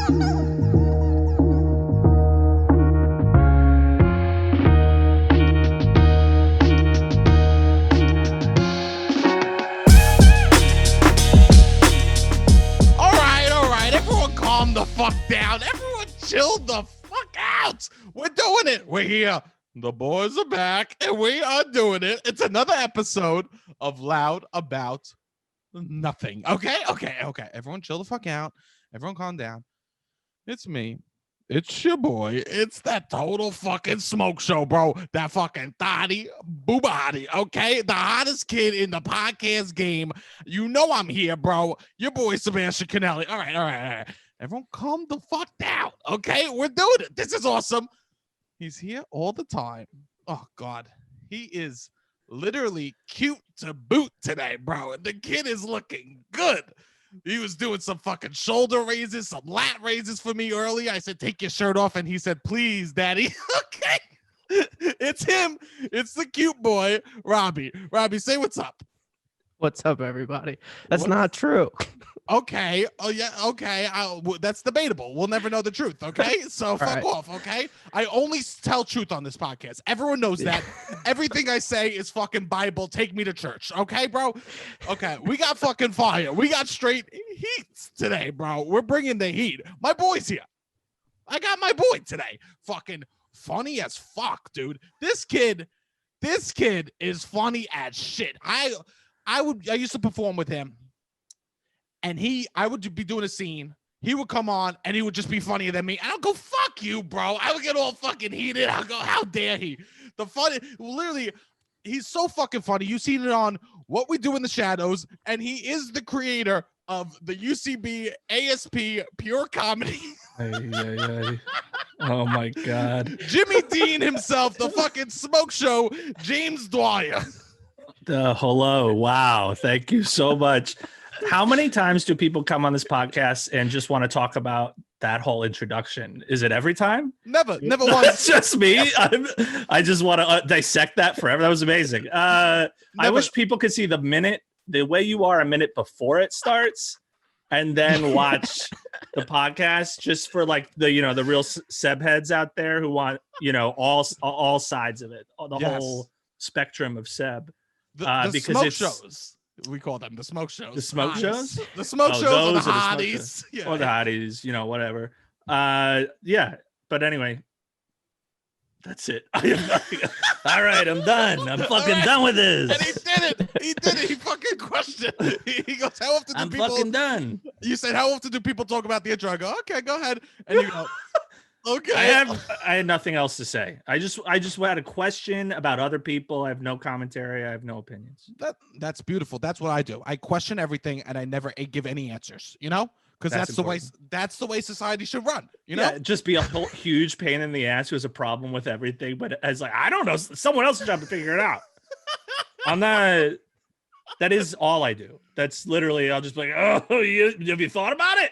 All right. Everyone calm the fuck down. Everyone chill the fuck out. We're doing it. We're here. The boys are back, and we are doing it. It's another episode of Loud About Nothing. Okay. Everyone chill the fuck out. Everyone calm down. It's me. It's your boy. It's that total fucking smoke show, bro. That fucking thotty boobahotty, okay? The hottest kid in the podcast game. You know I'm here, bro. Your boy, Sebastian Canelli. All right. Everyone calm the fuck down, okay? We're doing it. This is awesome. He's here all the time. Oh, God. He is literally cute to boot today, bro. The kid is looking good. He was doing some fucking shoulder raises, some lat raises for me earlier. I said, take your shirt off. And he said, please, daddy. Okay. It's him. It's the cute boy, Robbie. Robbie, say what's up. What's up, everybody? That's not true. Okay. Oh, yeah. Okay. That's debatable. We'll never know the truth. Okay. So fuck off. Okay. I only tell truth on this podcast. Everyone knows that. Everything I say is fucking Bible. Take me to church. Okay, bro. Okay. We got fucking fire. We got straight heat today, bro. We're bringing the heat. My boy's here. I got my boy today. Fucking funny as fuck, dude. This kid is funny as shit. I used to perform with him. And I would be doing a scene. He would come on and he would just be funnier than me. And I'll go, fuck you, bro. I would get all fucking heated. I'll go, how dare he? Literally, he's so fucking funny. You've seen it on What We Do in the Shadows. And he is the creator of the UCB ASP Pure Comedy. Oh, my God. Jimmy Dean himself, the fucking smoke show, James Dwyer. Hello. Wow. Thank you so much. How many times do people come on this podcast and just want to talk about that whole introduction? Is it every time? Never once. It's just me. I just want to dissect that forever. That was amazing. I wish people could see the way you are a minute before it starts, and then watch the podcast, just for like the real Seb heads out there who want all sides of it, the whole spectrum of Seb. The because smoke it's shows. We call them the smoke shows. The smoke shows? The smoke shows are the hotties. Or the hotties, whatever. Yeah. But anyway, that's it. I have nothing. All right, I'm done. I'm fucking done with this. And he did it. He fucking crushed it. He goes, how often do people... I'm fucking done. You said, how often do people talk about the intro? I go, okay, go ahead. And you go... Okay. I had nothing else to say. I just had a question about other people. I have no commentary. I have no opinions. That's beautiful. That's what I do. I question everything and I never give any answers, because that's the way society should run, Yeah, just be a whole huge pain in the ass who has a problem with everything, but as like, I don't know, someone else is trying to figure it out. I'm not. That is all I do. That's literally, I'll just be like, oh, have you thought about it?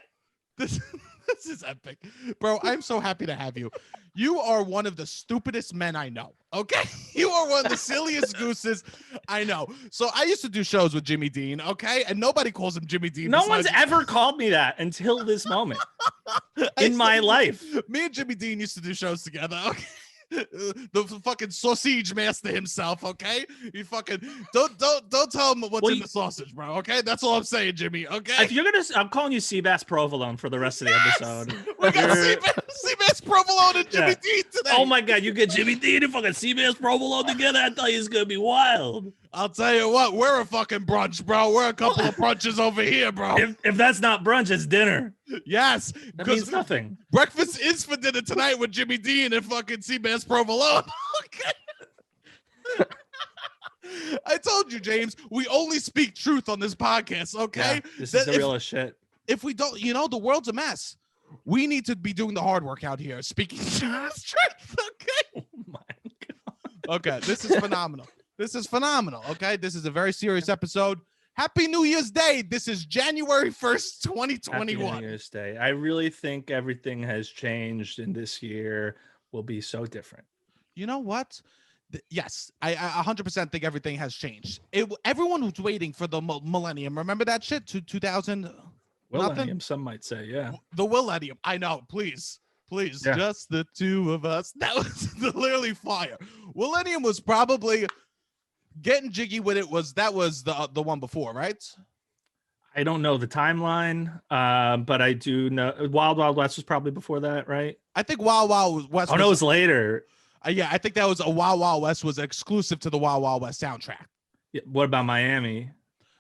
This is epic, bro. I'm so happy to have you. You are one of the stupidest men I know. Okay, you are one of the silliest gooses I know. So I used to do shows with Jimmy Dean. Okay, and nobody calls him Jimmy Dean. No one's ever called me that until this moment in my life. Me and Jimmy Dean used to do shows together. Okay. The fucking sausage master himself, okay? You fucking don't tell him what's in the sausage, bro. Okay, that's all I'm saying, Jimmy. Okay. If you're I'm calling you Seabass Provolone for the rest of the episode. We got Seabass Provolone and Jimmy Dean today. Oh my God, you get Jimmy Dean and fucking Seabass Provolone together. I thought you was gonna be wild. I'll tell you what, we're a fucking brunch, bro. We're a couple of brunches over here, bro. If that's not brunch, it's dinner. Yes. That means nothing. Breakfast is for dinner tonight with Jimmy Dean and fucking Seabass Provolone. Okay. I told you, James, we only speak truth on this podcast, okay? Yeah, this is the realest shit. If we don't, the world's a mess. We need to be doing the hard work out here, speaking truth, okay? Oh my God. Okay, this is phenomenal. This is phenomenal, okay? This is a very serious episode. Happy New Year's Day. This is January 1st, 2021. Happy New Year's Day. I really think everything has changed, and this year will be so different. You know what? Yes, I 100% think everything has changed. Everyone was waiting for the millennium. Remember that shit? 2000... Millennium, some might say, yeah. The Millennium. I know. Please, Yeah. just the two of us. That was literally fire. Millennium was probably getting jiggy with it. That was the one before, right? I don't know the timeline, but I do know Wild Wild West was probably before that, right? I think Wild Wild West. Oh no, it was later. Yeah, I think that was a Wild Wild West was exclusive to the Wild Wild West soundtrack. Yeah, what about Miami?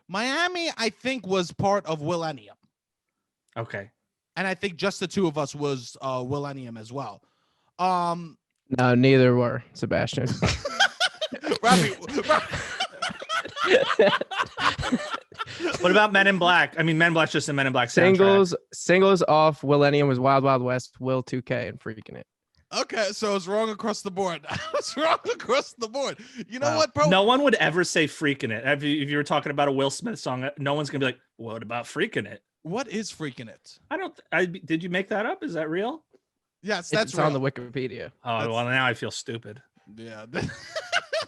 Miami, I think, was part of Millennium. Okay. And I think just the two of us was Millennium as well. No, neither were, Sebastian. Robbie, What about Men in Black? I mean, Men in Black's just a Men in Black soundtrack. Singles off Millennium was Wild Wild West, Will 2K, and Freaking It. okay, so I was wrong across the board. I was wrong across the board. You know what, bro? No one would ever say Freaking It. If you were talking about a Will Smith song, no one's gonna be like, what about Freaking It? What is Freaking It? Did you make that up? Is that real? Yes, It's on the Wikipedia. Oh, well, now I feel stupid. Yeah.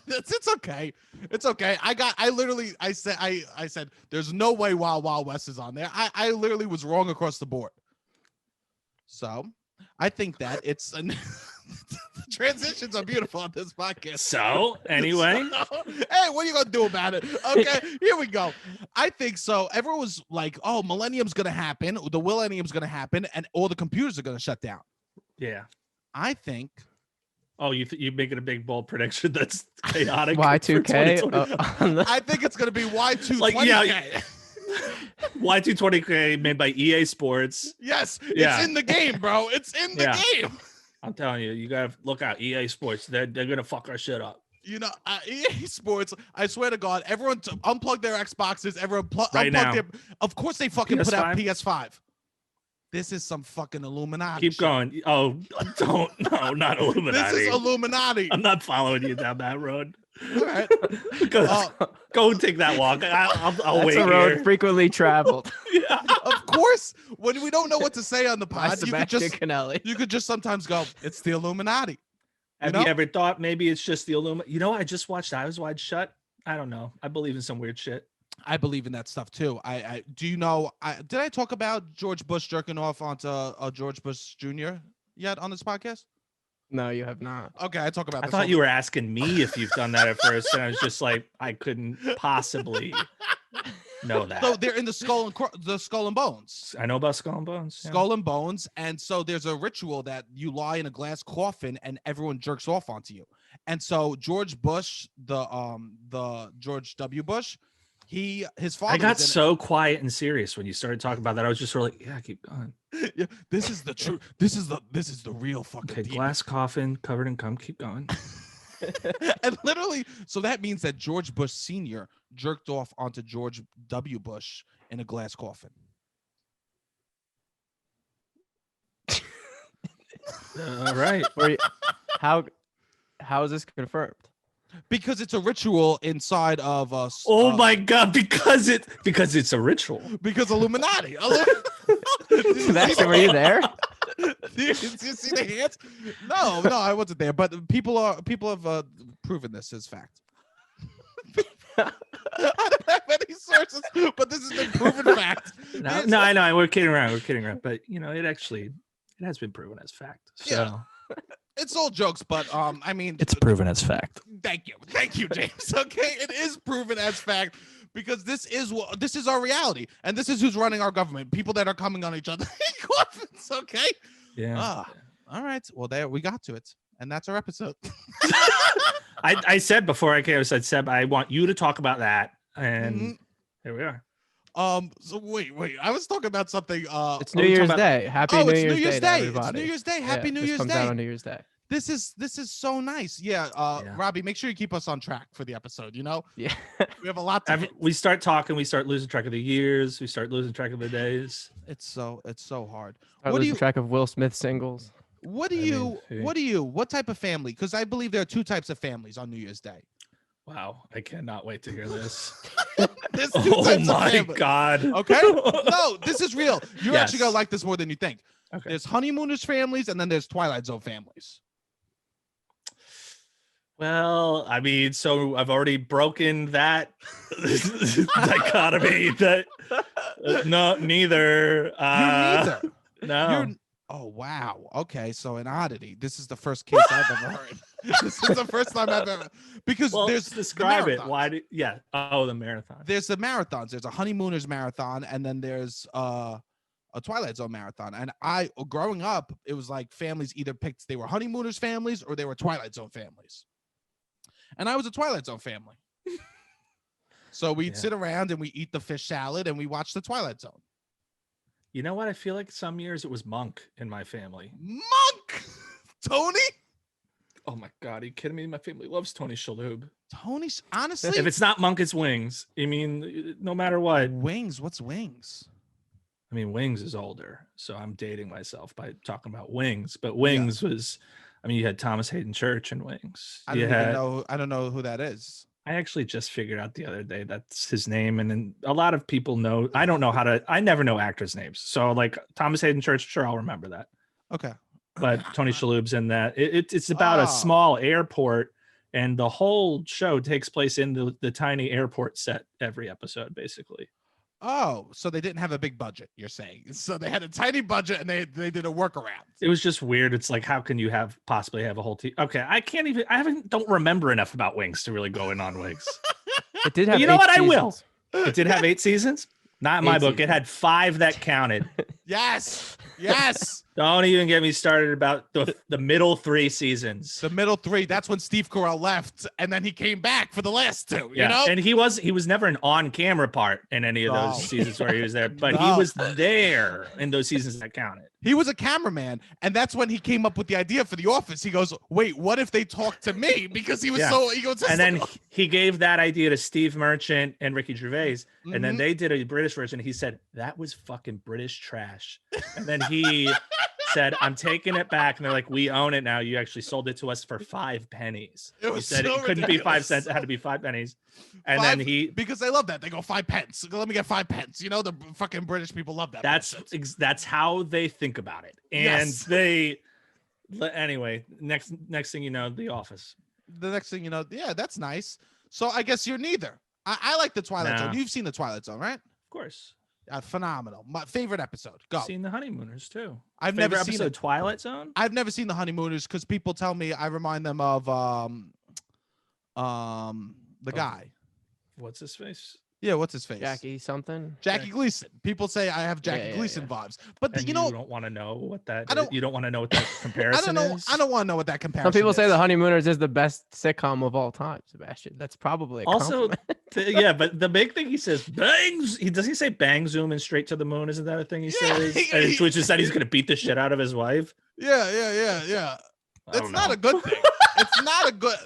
It's okay. It's okay. I said there's no way Wild Wild West is on there. I literally was wrong across the board. So I think that it's the transitions are beautiful on this podcast. So anyway, hey, what are you gonna do about it? Okay, here we go. I think so. Everyone was like, "Oh, Millennium's gonna happen. The Millennium's gonna happen, and all the computers are gonna shut down." yeah. I think. Oh, you making a big bold prediction that's chaotic. Y2K. I think it's gonna be Y220K. Like, yeah. Y220K made by EA Sports. Yes, Yeah. it's in the game, bro. It's in the game. I'm telling you, you gotta look out. EA Sports, they're gonna fuck our shit up. You know, EA Sports. I swear to God, everyone unplug their Xboxes. Everyone Right unplug now. their. Of course, they fucking put out PS5? PS5. This is some fucking Illuminati. Keep shit. going. Oh, don't. No, not Illuminati. This is Illuminati. I'm not following you down that road. All right. Go take that walk. I'll That's wait a road here. frequently traveled. Yeah. Of course, when we don't know what to say on the By pod, Sebastian Canelli. you could just sometimes go, "It's the Illuminati." Have know? you ever thought maybe it's just the Illuminati? You know, I just watched Eyes Wide Shut. I don't know. I believe in some weird shit. I believe in that stuff too. I do you know? Did I talk about George Bush jerking off onto George Bush Jr. yet on this podcast? No, you have not. Okay, I talk about. I this thought all you were asking me if you've done that at first, and I was just like, I couldn't possibly know that. So they're in the Skull and Bones. I know about Skull and Bones. yeah. Skull and Bones, and so there's a ritual that you lie in a glass coffin and everyone jerks off onto you. And so George Bush, the George W. Bush, his father. I got so quiet and serious when you started talking about that. I was just sort of like, yeah, keep going. Yeah, this is the truth. This is the real fucking Okay, deal. glass coffin covered in cum. Keep going. And literally, so that means that George Bush Sr. jerked off onto George W. Bush in a glass coffin. All right. How is this confirmed? Because it's a ritual inside of us. Oh my God! Because it's a ritual. Because Illuminati. Sebastian, were you there? Did you see the hands? No, I wasn't there. But people have proven this as fact. I don't have any sources, but this has been proven fact. No, I know. We're kidding around. But you know, it has been proven as fact. So. Yeah. It's all jokes, but I mean, It's proven as fact. Thank you, James. Okay, it is proven as fact because this is our reality, and this is who's running our government. People that are coming on each other in coffins. Okay. Yeah. All right. Well, there we got to it, and that's our episode. I said before I came, I said, Seb, I want you to talk about that, and here we are. So wait. I was talking about something. It's New Year's Day. Happy New it's Year's New Year's Day, to Day. everybody. It's New Year's Day. Happy New this Year's comes Day. out on New Year's Day. This is so nice. Yeah. Yeah. Robbie, make sure you keep us on track for the episode. You know, Yeah. we have a lot to. We start talking, we start losing track of the years, we start losing track of the days. It's so hard. Start losing track of Will Smith singles. What type of family? Because I believe there are two types of families on New Year's Day. Wow, I cannot wait to hear this. There's two Oh types of my families. God. Okay. No, this is real. You're Yes. actually gonna like this more than you think. Okay. There's honeymooners families and then there's Twilight Zone families. Well, I mean, so I've already broken that dichotomy. That no, neither. You're neither. No. You're. Oh wow. Okay, so an oddity. This is the first case I've ever heard. This is the first time I've ever because Well, there's describe the it. Why? Yeah. Oh, the marathon. There's the marathons. There's a honeymooners marathon, and then there's a Twilight Zone marathon. And I, growing up, it was like families either picked they were honeymooners families or they were Twilight Zone families. And I was a Twilight Zone family. So we'd sit around and we eat the fish salad and we watch the Twilight Zone. You know what? I feel like some years it was Monk in my family. Monk, Tony. Oh my God, are you kidding me? My family loves Tony Shalhoub. Tony, honestly, If it's not Monk, it's Wings. I mean, no matter what. Wings. What's Wings? I mean, Wings is older, so I'm dating myself by talking about Wings. But Wings was, I mean, you had Thomas Hayden Church and Wings. I don't know who that is. I actually just figured out the other day that's his name, and then a lot of people know. I don't know how to. I never know actors' names, so like Thomas Hayden Church, sure, I'll remember that. Okay, but Tony Shalhoub's in that. It's about a small airport, and the whole show takes place in the tiny airport set every episode, basically. Oh, so they didn't have a big budget, you're saying. So they had a tiny budget and they did a workaround. It was just weird. It's like, how can you possibly have a whole team? Okay, I don't remember enough about Wings to really go in on Wings. It did have. You know what? seasons. I will. It did have 8 seasons. Not in my book. It had 5 that counted. Yes. Don't even get me started about the middle 3 seasons. The middle 3. That's when Steve Carell left, and then he came back for the last 2. You know, and he was never an on-camera part in any of those seasons where he was there, but he was there in those seasons that counted. He was a cameraman, and that's when he came up with the idea for The Office. He goes, "Wait, what if they talk to me?" Because he was so egotistical. And then he gave that idea to Steve Merchant and Ricky Gervais, and then they did a British version. He said that was fucking British trash, and then he said, "I'm taking it back," and they're like, "We own it now. You actually sold it to us for 5 pennies." He said it couldn't be 5 cents; it had to be 5 pennies. And then because they love that, they go 5 pence. Let me get 5 pence. You know, the fucking British people love that. That's how they think about it, and anyway. Next thing you know, The Office. The next thing you know, that's nice. So I guess you're neither. I like the Twilight Zone. You've seen the Twilight Zone, right? Of course. Phenomenal. My favorite episode. Go. I've seen the Honeymooners too. I've never seen the Twilight Zone. I've never seen the Honeymooners because people tell me I remind them of the guy. What's his face? Yeah, what's his face? Jackie something. Jackie Gleason. People say I have Jackie Gleason vibes, but you don't want to know what that. You don't want to know what that comparison is. I don't want to know what that comparison. Some people say The Honeymooners is the best sitcom of all time, Sebastian. That's probably a compliment. But the big thing he says, bangs. Does he say bang zoom and straight to the moon? Isn't that a thing he says? And Twitch just said he's gonna beat the shit out of his wife. Yeah. It's not a good thing. It's not a good.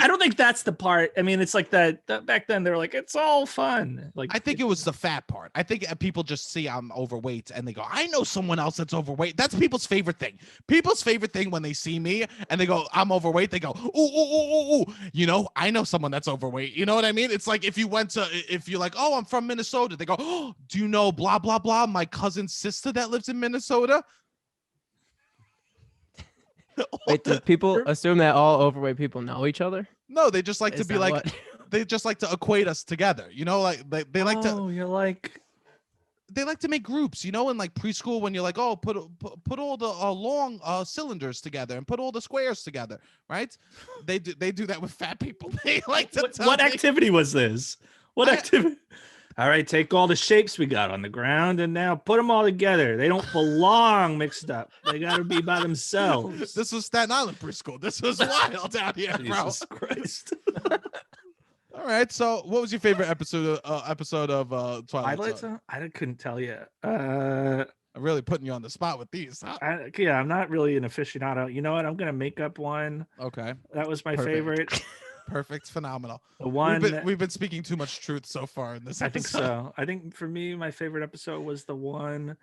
I don't think that's the part. I mean, it's like that back then they were like, it's all fun. Like I think it was the fat part. I think people just see I'm overweight and they go, I know someone else that's overweight. That's people's favorite thing. People's favorite thing when they see me and they go, I'm overweight. They go, ooh. You know, I know someone that's overweight. You know what I mean? It's like if you're like, oh, I'm from Minnesota. They go, oh, do you know blah blah blah? My cousin's sister that lives in Minnesota. Wait, do people assume that all overweight people know each other? No, they just like to be like, they just like to equate us together. You know, like they like to. Oh, you're like. They like to make groups, you know, in like preschool when you're like, oh, put all the long cylinders together and put all the squares together, right? They do that with fat people. They like to. What activity was this? What activity? All right, take all the shapes we got on the ground and now put them all together. They don't belong mixed up. They got to be by themselves. This was Staten Island preschool. This was wild out here, bro. Jesus Christ. All right, so what was your favorite episode of Twilight Zone? I couldn't tell you. I'm really putting you on the spot with these, huh? I'm not really an aficionado. You know what? I'm going to make up one. Okay. That was my favorite. Perfect. Phenomenal. The one we've been speaking too much truth so far in this episode. I think so. I think for me, my favorite episode was the one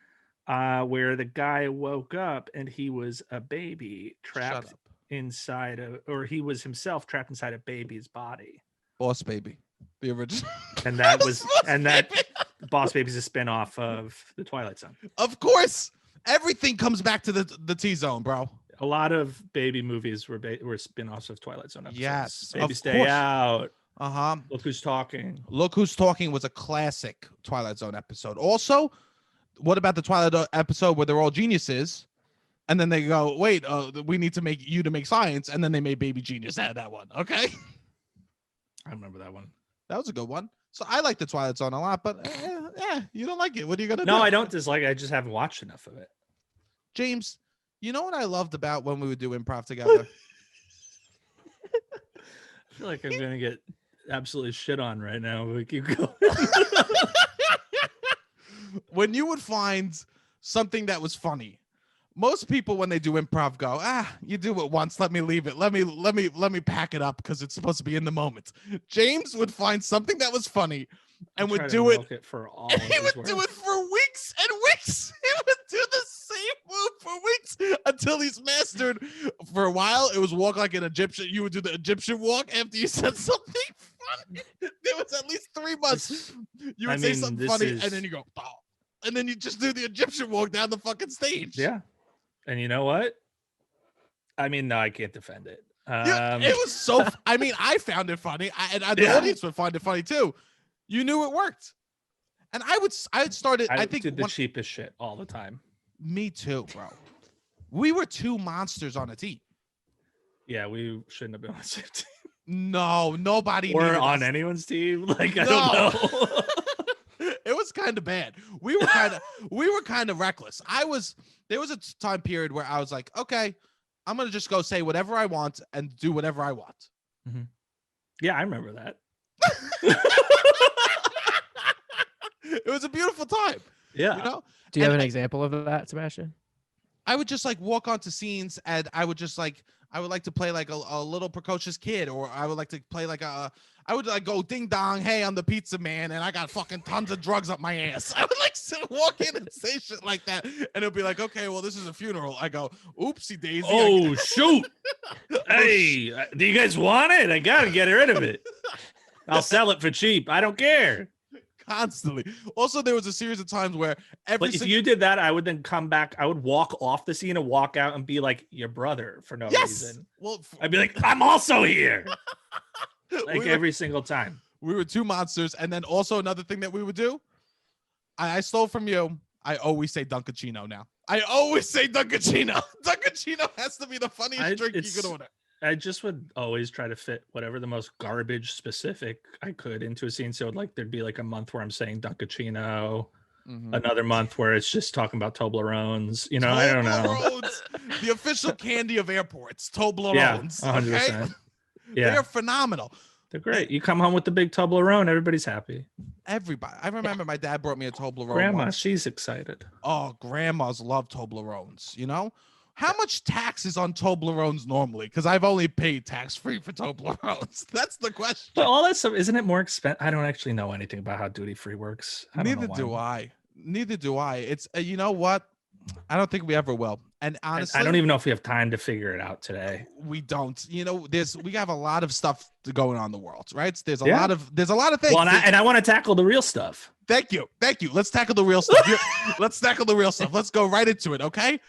where the guy woke up and he was a baby trapped inside or he was himself trapped inside a baby's body. Boss Baby, the original. And that was Boss Baby's a spinoff of the Twilight Zone. Of course. Everything comes back to the T-Zone, bro. A lot of baby movies were spin-offs of Twilight Zone episodes. Yes, Baby of Stay course. Out. Uh-huh. Look Who's Talking. Look Who's Talking was a classic Twilight Zone episode. Also, what about the Twilight episode where they're all geniuses? And then they go, wait, we need to make you to make science. And then they made Baby Genius out of that one. Okay. I remember that one. That was a good one. So I like the Twilight Zone a lot, but you don't like it. What are you going to do? No, I don't dislike it. I just haven't watched enough of it. James, you know what I loved about when we would do improv together? I feel like I'm going to get absolutely shit on right now. We keep going. When you would find something that was funny. Most people, when they do improv, go, you do it once. Let me leave it. Let me pack it up because it's supposed to be in the moment. James would find something that was funny and would do it for all. He would do it for weeks and weeks. He would do the same move for weeks until he's mastered. For a while, it was walk like an Egyptian. You would do the Egyptian walk after you said something funny. There was at least 3 months. You would say something funny, and then you go, oh. And then you just do the Egyptian walk down the fucking stage. Yeah. And you know what? I mean, no, I can't defend it. It was so. I mean, I found it funny, and the audience would find it funny too. You knew it worked, and I started. I think did the cheapest shit all the time. Me too, bro. We were 2 monsters on a team. Yeah, we shouldn't have been on the same team. No, nobody. Or on anyone's team. Like I don't know. It was kind of bad. We were kind of reckless. There was a time period where I was like, okay, I'm gonna just go say whatever I want and do whatever I want. Mm-hmm. Yeah, I remember that. It was a beautiful time. Yeah. You know? Do you have an example of that, Sebastian? I would just like walk onto scenes and I would like to play like a little precocious kid, or I would like to play like I would like go ding dong, hey, I'm the pizza man, and I got fucking tons of drugs up my ass. I would like walk in and say shit like that, and it'll be like, okay, well, this is a funeral. I go, oopsie daisy. Oh shoot! Hey, do you guys want it? I gotta get rid of it. I'll sell it for cheap. I don't care. Constantly. Also, there was a series of times where if you did that, I would then come back. I would walk off the scene and walk out and be like your brother for no reason. Well, I'd be like, I'm also here. Like every single time. We were 2 monsters. And then also another thing that we would do, I stole from you. I always say Dunkachino now. I always say Dunkachino. Dunkachino has to be the funniest drink you could order. I just would always try to fit whatever the most garbage specific I could into a scene. So like there'd be like a month where I'm saying Dunkachino, another month where it's just talking about Toblerones. You know, I don't know. The official candy of airports, Toblerones. Yeah, 100%. Okay? Yeah. They're phenomenal. They're great. You come home with the big Toblerone, everybody's happy. Everybody. I remember my dad brought me a Toblerone. Grandma, once. she's excited. Oh, grandmas love Toblerones, you know? How much tax is on Toblerones normally? Because I've only paid tax-free for Toblerones. That's the question. But all that stuff, isn't it more expensive? I don't actually know anything about how duty-free works. Neither do I. It's, you know what? I don't think we ever will. And honestly, I don't even know if we have time to figure it out today. We don't. You know, we have a lot of stuff going on in the world, right? There's a lot of things. Well, and I want to tackle the real stuff. Thank you. Let's tackle the real stuff. Let's tackle the real stuff. Let's go right into it, okay?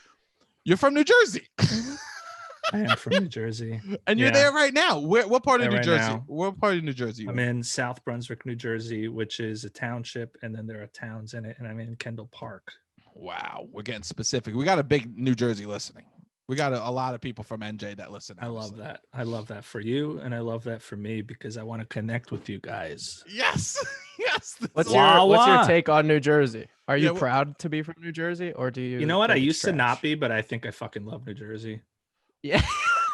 You're from New Jersey. I am from New Jersey. And you're there right now. What part of New Jersey? Now. What part of New Jersey? I'm in South Brunswick, New Jersey, which is a township, and then there are towns in it, and I'm in Kendall Park. Wow, we're getting specific. We got a big New Jersey listening. We got a lot of people from NJ that listen. I love that. I love that for you, and I love that for me because I want to connect with you guys. Yes, yes. What's your take on New Jersey? Are you proud to be from New Jersey, or do you? You know what? I used to not be, but I think I fucking love New Jersey. Yeah.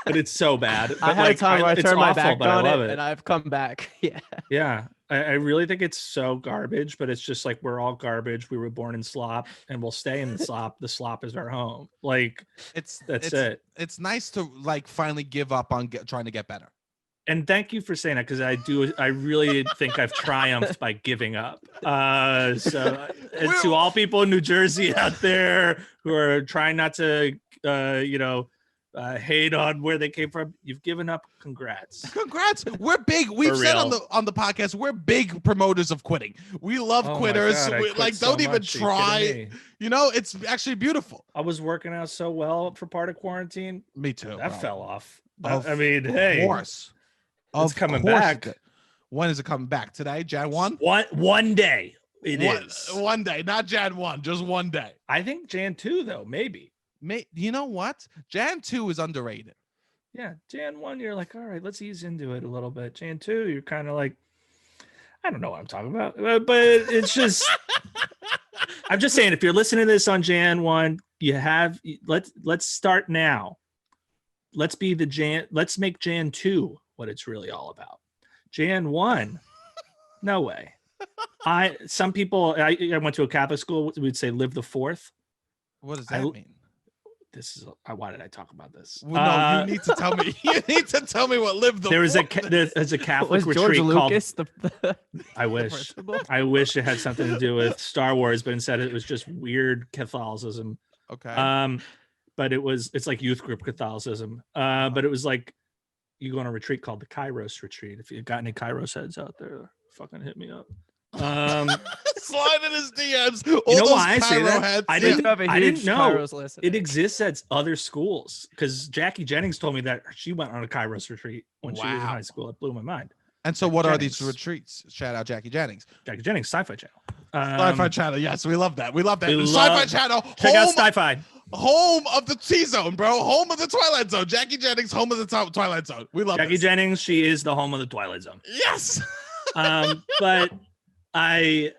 But it's so bad. I had a time where I turned my back on it, and and I've come back. Yeah. Yeah. I really think it's so garbage, but it's just like we're all garbage. We were born in slop and we'll stay in the slop. The slop is our home. Like that's it. It's nice to like finally give up on trying to get better. And thank you for saying that because I really think I've triumphed by giving up. And to all people in New Jersey out there who are trying not to hate on where they came from. You've given up. Congrats. Congrats. We're big. We've said on the podcast, we're big promoters of quitting. We love quitters. God, We, like, don't even try. You know, it's actually beautiful. I was working out so well for part of quarantine. Me too. That fell off. I mean, hey, of course. It's coming back. When is it coming back? Today? Jan 1? One day. It is. One day, not Jan 1, just one day. I think Jan 2, though, maybe. You know what? Jan 2 is underrated. Yeah, Jan 1, you're like, all right, let's ease into it a little bit. Jan 2, you're kind of like, I don't know what I'm talking about, but it's just, I'm just saying, if you're listening to this on Jan 1, let's start now. Let's make Jan 2 what it's really all about. Jan 1, no way. Some people, I went to a Catholic school, we'd say live the fourth. What does that mean? Why did I talk about this? Well, no, you need to tell me. You need to tell me what live the there's fourth a Catholic was retreat George Lucas called, the I wish it had something to do with Star Wars, but instead it was just weird Catholicism. Okay. But it's like youth group Catholicism. But it was like, you go on a retreat called the Kairos retreat. If you got any Kairos heads out there, fucking hit me up. Slide in his DMs. You know why I say that? Heads. I didn't know list. it exists at other schools, because Jackie Jennings told me that she went on a Kairos retreat when she was in high school. It blew my mind. And so, what are these retreats? Shout out Jackie Jennings. Jackie Jennings, Sci-Fi Channel. Sci-Fi Channel. Yes, we love that. We love that. Sci-Fi Channel. Check out Sci-Fi. Home of the T-Zone, bro. Home of the Twilight Zone. Jackie Jennings, home of the Twilight Zone. We love Jackie Jennings. She is the home of the Twilight Zone. Yes. But I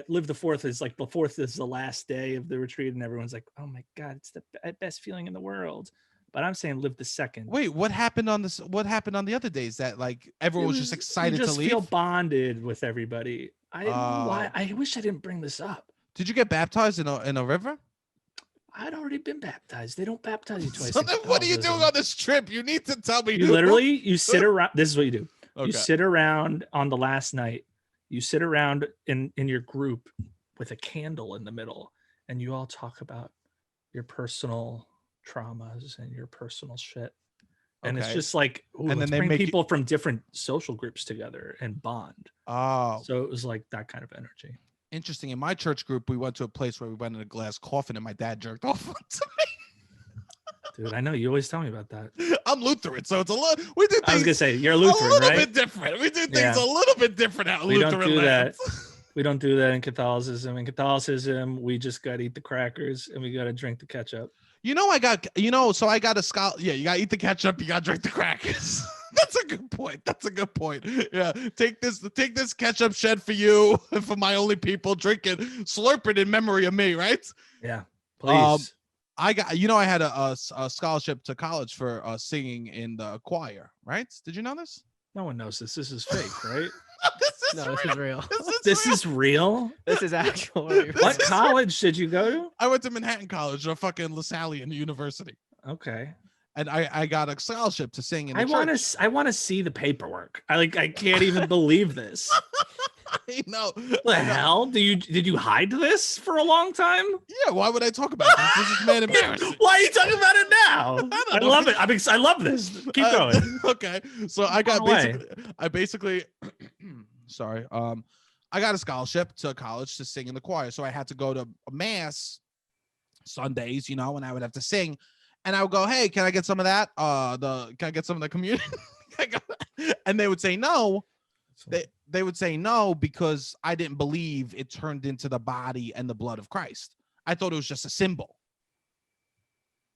live the fourth is like the fourth is the last day of the retreat, and everyone's like, "Oh my God, it's the best feeling in the world." But I'm saying live the second. Wait, what happened on this? What happened on the other days? That like everyone was just excited to leave. Feel bonded with everybody. I didn't know why. I wish I didn't bring this up. Did you get baptized in a river? I'd already been baptized. They don't baptize you twice. So then what are you doing on this trip? You need to tell me. You sit around. This is what you do. Okay. You sit around on the last night. You sit around in your group with a candle in the middle, and you all talk about your personal traumas and your personal shit. And it's just like, and then they bring people from different social groups together and bond. Oh, so it was like that kind of energy. Interesting. In my church group, we went to a place where we went in a glass coffin, and my dad jerked off to me. Dude, I know you always tell me about that. I'm Lutheran, so it's a lot. We do things. I was gonna say you're Lutheran, right? A little bit different. We do things a little bit different out we Lutheran don't do land. that. We don't do that in Catholicism. In Catholicism, we just gotta eat the crackers and we gotta drink the ketchup. So I got a scholar. Yeah, you gotta eat the ketchup. You gotta drink the crackers. That's a good point. Yeah, take this ketchup shed for you and for my only people. Drink it, slurp it in memory of me, right? Yeah, please. I had a scholarship to college for singing in the choir, right? Did you know this? No one knows this. This is fake, right? This is real. This is real. This is actual. What college did you go to? I went to Manhattan College, or fucking LaSalle University. Okay. And I got a scholarship to sing in the church. I want to see the paperwork. I can't even believe this. I know. The hell? Did you hide this for a long time? Yeah, why would I talk about this? This is mad embarrassing. Why are you talking about it now? I love it. I love this. Keep going. Okay. So I basically sorry. I got a scholarship to college to sing in the choir. So I had to go to a mass Sundays, and I would have to sing. And I would go, "Hey, can I get some of that? Can I get some of the communion?" And they would say no. They would say no because I didn't believe it turned into the body and the blood of Christ. I thought it was just a symbol.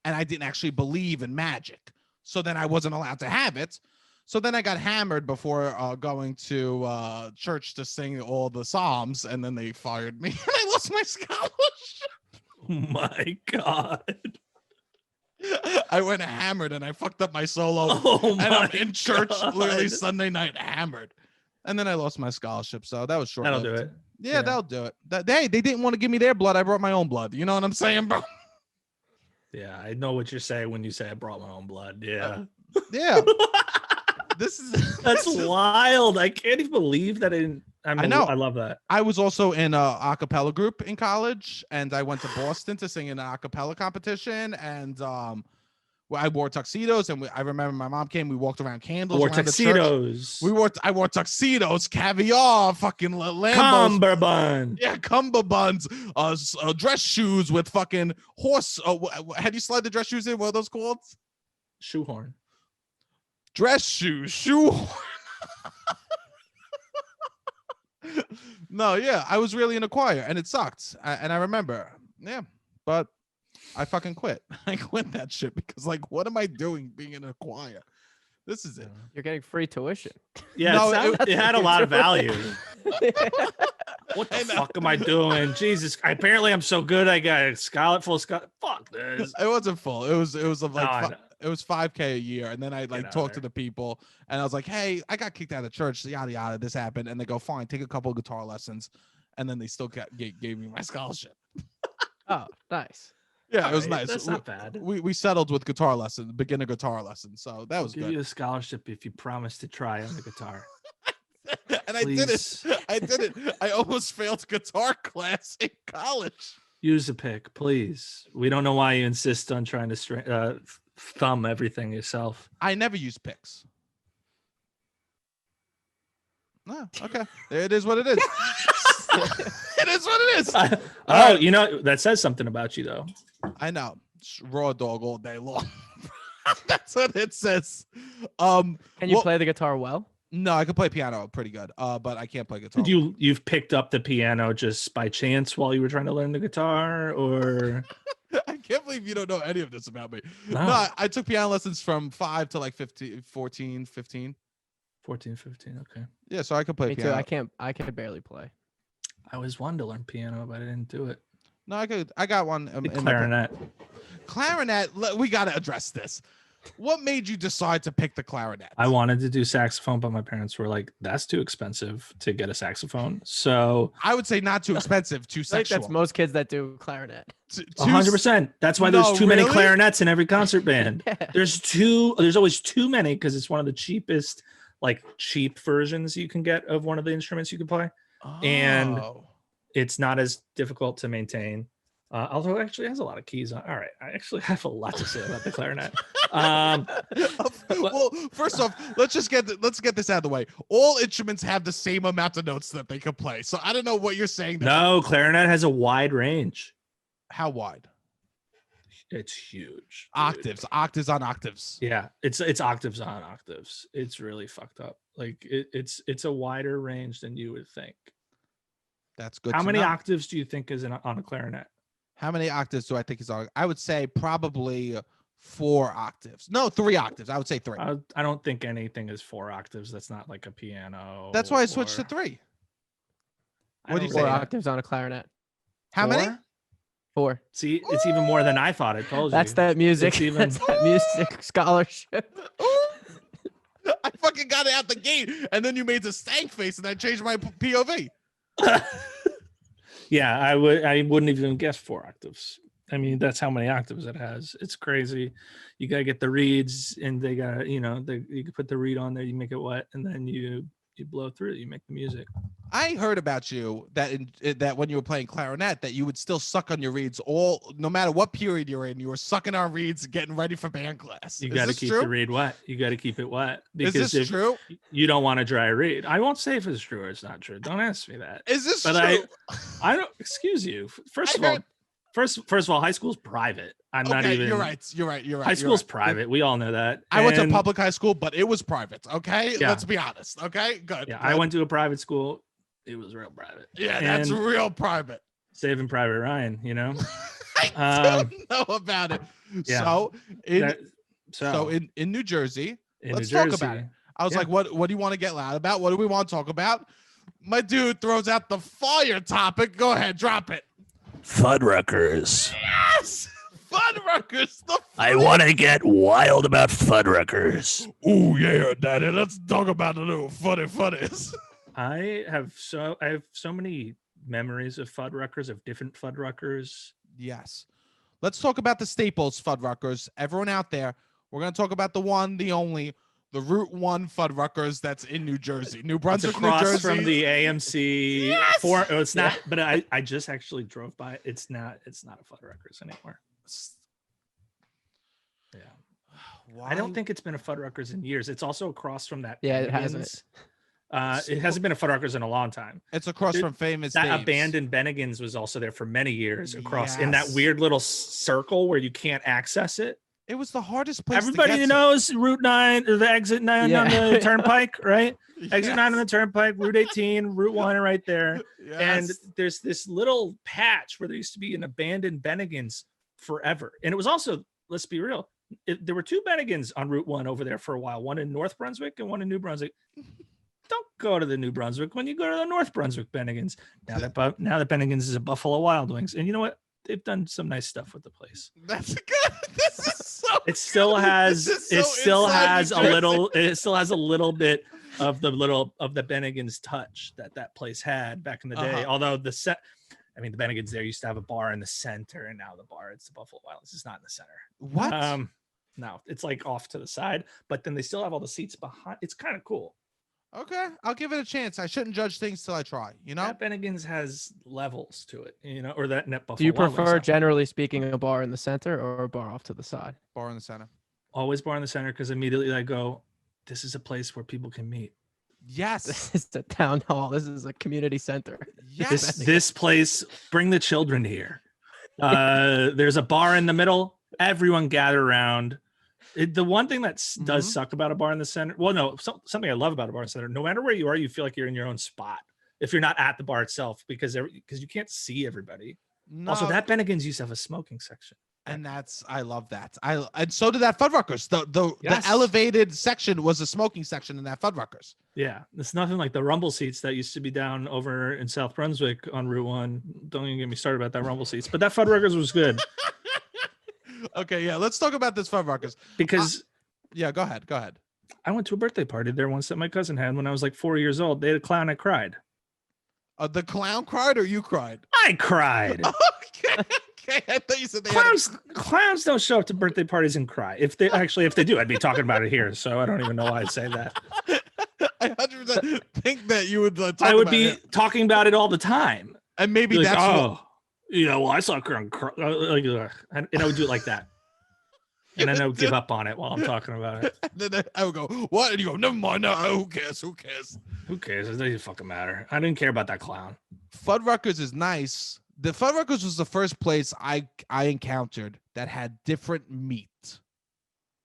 And I didn't actually believe in magic. So then I wasn't allowed to have it. So then I got hammered before going to church to sing all the Psalms. And then they fired me. And I lost my scholarship. Oh my God. I went hammered and I fucked up my solo. And I'm in church literally Sunday night hammered. And then I lost my scholarship, so that was short. That'll do it. Yeah, that'll do it. They didn't want to give me their blood. I brought my own blood. You know what I'm saying, bro? Yeah, I know what you're saying when you say I brought my own blood. Yeah. Yeah. That's wild. I can't even believe that. I know. I love that. I was also in a cappella group in college, and I went to Boston to sing in an a cappella competition, and I wore tuxedos, and I remember my mom came. We walked around candles. Or around the church. tuxedos. I wore tuxedos, caviar, fucking Lambos. Cummerbund. Yeah, cummerbunds, dress shoes with fucking horse. How do you slide the dress shoes in? What are those called? Shoehorn. Dress shoes, shoehorn. No, yeah, I was really in a choir, and it sucked. And I remember, yeah, but I fucking quit. I quit that shit because, like, what am I doing being in a choir? This is it. You're getting free tuition. Yeah, No, it had a lot of value. What the I know. fuck am I doing? Jesus! Apparently, I'm so good. I got a scholarship, full scholarship. Fuck this. It wasn't full. It was like No, I know. it was $5,000 a year, and then I Get like out talked there. to the people, and I was like, "Hey, I got kicked out of church. Yada yada. This happened." And they go, "Fine, take a couple of guitar lessons," and then they still gave me my scholarship. Oh, nice. Yeah, it was Alright, nice. That's not bad. We settled with guitar lessons, beginner guitar lessons, so that was Give good. you a scholarship if you promise to try on the guitar. And I did it. Please. I did it. I almost failed guitar class in college. Use a pick, please. We don't know why you insist on trying to thumb everything yourself. I never use picks. No, okay. It is what it is. It is what it is. Oh, you know, that says something about you, though. I know. Raw dog all day long. That's what it says. Can Can you play the guitar well? No, I can play piano pretty good. But I can't play guitar. You've picked up the piano just by chance while you were trying to learn the guitar, or I can't believe you don't know any of this about me. No. No, I took piano lessons from 5 to like 15, 14, 15. 14, 15. Okay. Yeah, so I can play Me piano. too. I can barely play. I always wanted to learn piano, but I didn't do it. No, I could. I got one. The clarinet. Clarinet. We got to address this. What made you decide to pick the clarinet? I wanted to do saxophone, but my parents were like, "That's too expensive to get a saxophone." So I would say not too expensive, too I think sexual. that's most kids that do clarinet. 100%. That's why No, there's too many really? clarinets in every concert band. Yeah. There's always too many because it's one of the cheapest, like cheap versions you can get of one of the instruments you can play. and- Oh. It's not as difficult to maintain. Although it actually has a lot of keys on. All right, I actually have a lot to say about the clarinet. Well, first off, let's get this out of the way. All instruments have the same amount of notes that they can play. So I don't know what you're saying. No, clarinet has a wide range. How wide? It's huge. dude. Octaves on octaves. Yeah, it's octaves on octaves. It's really fucked up. Like it's a wider range than you would think. That's good. How to many know. octaves do you think is on a clarinet? How many octaves do I think is on? I would say probably 4 octaves. No, 3 octaves. I would say 3. I don't think anything is 4 octaves. That's not like a piano. That's why I switched to or- 3. I What do you don't say? 4 know. octaves on a clarinet. How many? 4? 4. See, it's even more than I thought. I told you. That's that music. It's even- That's that music scholarship. I fucking got it out the gate, and then you made the stank face, and I changed my POV. Yeah, I wouldn't even guess 4 octaves. I mean, that's how many octaves it has. It's crazy. You gotta get the reeds, and they got you can put the reed on there. You make it wet, and then you blow through it. You make the music. I heard about you that when you were playing clarinet, that you would still suck on your reeds no matter what period you're in. You were sucking on reeds, getting ready for band class. You Is got to this keep true? the reed wet. You got to keep it wet Is because this if true? you don't want a dry reed. I won't say if it's true or it's not true. Don't ask me that. Is this But true? I don't. Excuse you. First I of all, heard- first of all, high school's private. I'm not Okay, even. You're right. You're right. High school's private. We all know that. I went to And- public high school, but it was private. Okay, Yeah. let's be honest. Okay, good. Yeah, good. I went to a private school. It was real private. Yeah, that's And real private. Saving Private Ryan. You know. I don't know about it. yeah. So in That- so in New Jersey, in let's New talk Jersey, about it. I was Yeah. like, what do you want to get loud about? What do we want to talk about? My dude throws out the fire topic. Go ahead, drop it. Fuddruckers. Yes, Fuddruckers. I want to get wild about Fuddruckers. Oh yeah, daddy. Let's talk about the little funnies. I have so many memories of Fuddruckers, of different Fuddruckers. Yes. Let's talk about the staples Fuddruckers. Everyone out there, we're gonna talk about the one, the only, the Route 1 Fuddruckers that's in New Jersey, New It's Brunswick, New across Jersey. from the AMC. Yes! It's not, but I just actually drove by. It's not a Fuddruckers anymore. Yeah. I don't think it's been a Fuddruckers in years. It's also across from that. Yeah, it Bennigan's. hasn't. It hasn't been a Fuddruckers in a long time. It's across There- from Famous That Dave's. abandoned Bennigan's was also there for many years across in that Yes. weird little circle where you can't access it. It was the hardest place. Everybody to get knows Route 9 or the exit 9 on Yeah. the turnpike, right? to. Exit 9 on the turnpike, Route 18, Route 1 are right there. And Yes. there's this little patch where there used to be an abandoned Bennigan's forever. And it was also, let's be real, there were 2 Bennigan's on Route 1 over there for a while, one in North Brunswick and one in New Brunswick. Don't go to the New Brunswick when you go to the North Brunswick Bennigan's. Now that Bennigan's is a Buffalo Wild Wings. And you know what? They've done some nice stuff with the place. That's good. This is so. It still has This is it so still inside has New a Jersey. little bit of the Bennigan's touch that place had back in the day. Uh-huh. Although the Bennigan's there used to have a bar in the center, and now the bar, it's the Buffalo Wild Wings. It's not in the center. What? No, it's like off to the side, but then they still have all the seats behind. It's kind of cool. Okay, I'll give it a chance. I shouldn't judge things till I try. You know. That Bennigan's has levels to it, or that net Buffalo. Do you Wild Wings prefer, has. generally speaking, a bar in the center or a bar off to the side? Bar in the center. Always bar in the center because immediately I go, this is a place where people can meet. Yes. This is a town hall. This is a community center. Yes. This place, bring the children here. There's a bar in the middle. Everyone gather around. The one thing that does Mhm. suck about a bar in the center, well, no, something I love about a bar in the center, no matter where you are, you feel like you're in your own spot if you're not at the bar itself because you can't see everybody. No, Also, that Bennigan's used to have a smoking section. and I love that. And so did that Fuddruckers. The Yes. elevated section was a smoking section in that Fuddruckers. Yeah, it's nothing like the rumble seats that used to be down over in South Brunswick on Route 1. Don't even get me started about that rumble seats, but that Fuddruckers was good Okay, yeah, let's talk about this Fuddruckers. because Yeah, go ahead. I went to a birthday party there once that my cousin had when I was like 4 years old. They had a clown. I cried. The clown cried or you cried? I cried. Okay, I thought you said they had Clowns don't show up to birthday parties and cry. If they do, I'd be talking about it here. So I don't even know why I'd say that. I 100% think that you would talk I would about be it. talking about it all the time. And maybe Be like, that's what, oh, well, I saw a clown cry. And I would do it like that. And then I would give up on it while I'm talking about it. and then I would go, what? And you go, never mind. No, who cares? Who cares? It doesn't fucking matter. I didn't care about that clown. Fuddruckers is nice. The Fuddruckers was the first place I encountered that had different meat,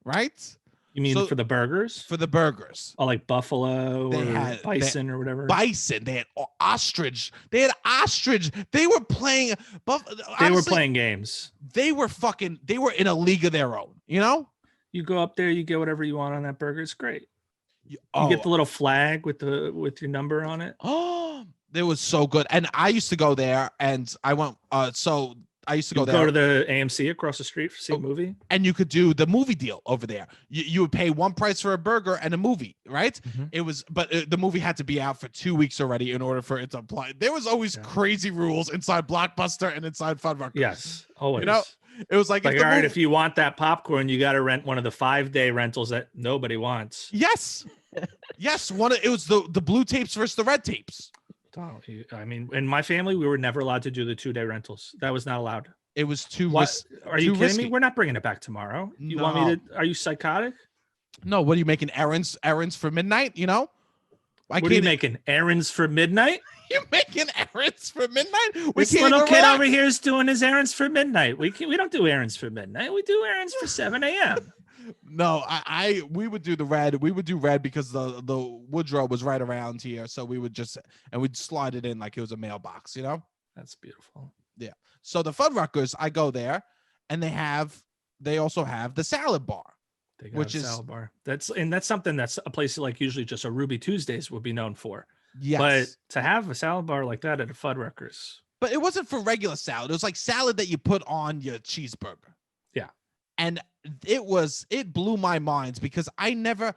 right? You mean So- for the burgers? For the burgers. Oh, like buffalo They or had- bison or whatever? Bison. They had ostrich. They had ostrich. They were playing. They were honestly, playing games. They were in a league of their own, you know? You go up there, you get whatever you want on that burger. It's great. You Oh, get the little flag with your number on it. oh, it was so good. And I used to go there and I went, so I used to go You there. go to the AMC across the street to see a movie. And you could do the movie deal over there. You would pay one price for a burger and a movie, right? Mhm. It was, but the movie had to be out for 2 weeks already in order for it to apply. There was always Yeah. crazy rules inside Blockbuster and inside Fuddruckers. Yes, always. know, It was like, Like, if the all right, movie- if you want that popcorn, you got to rent one of the 5-day rentals that nobody wants. yes, yes, it was the blue tapes versus the red tapes. I mean, in my family, we were never allowed to do the 2-day rentals. That was not allowed. It was too What? Are you too kidding risky. me? We're not bringing it back tomorrow. You want me to? Are you psychotic? No, what are you making errands for midnight? You know, What are you making? Errands for midnight? You're making errands for midnight. We This can't little even kid relax. over here is doing his errands for midnight. We don't do errands for midnight. We do errands for 7 a.m. No, we would do the red. We would do red because the Woodrow was right around here, so we would we'd slide it in like it was a mailbox, you know. That's beautiful. So the Fuddruckers, I go there, and they also have the salad bar. They got Which a is- salad bar. That's something that's a place like usually just a Ruby Tuesdays would be known for. Yes, But to have a salad bar like that at a Fuddruckers, but it wasn't for regular salad. It was like salad that you put on your cheeseburger. Yeah. And it blew my mind because I never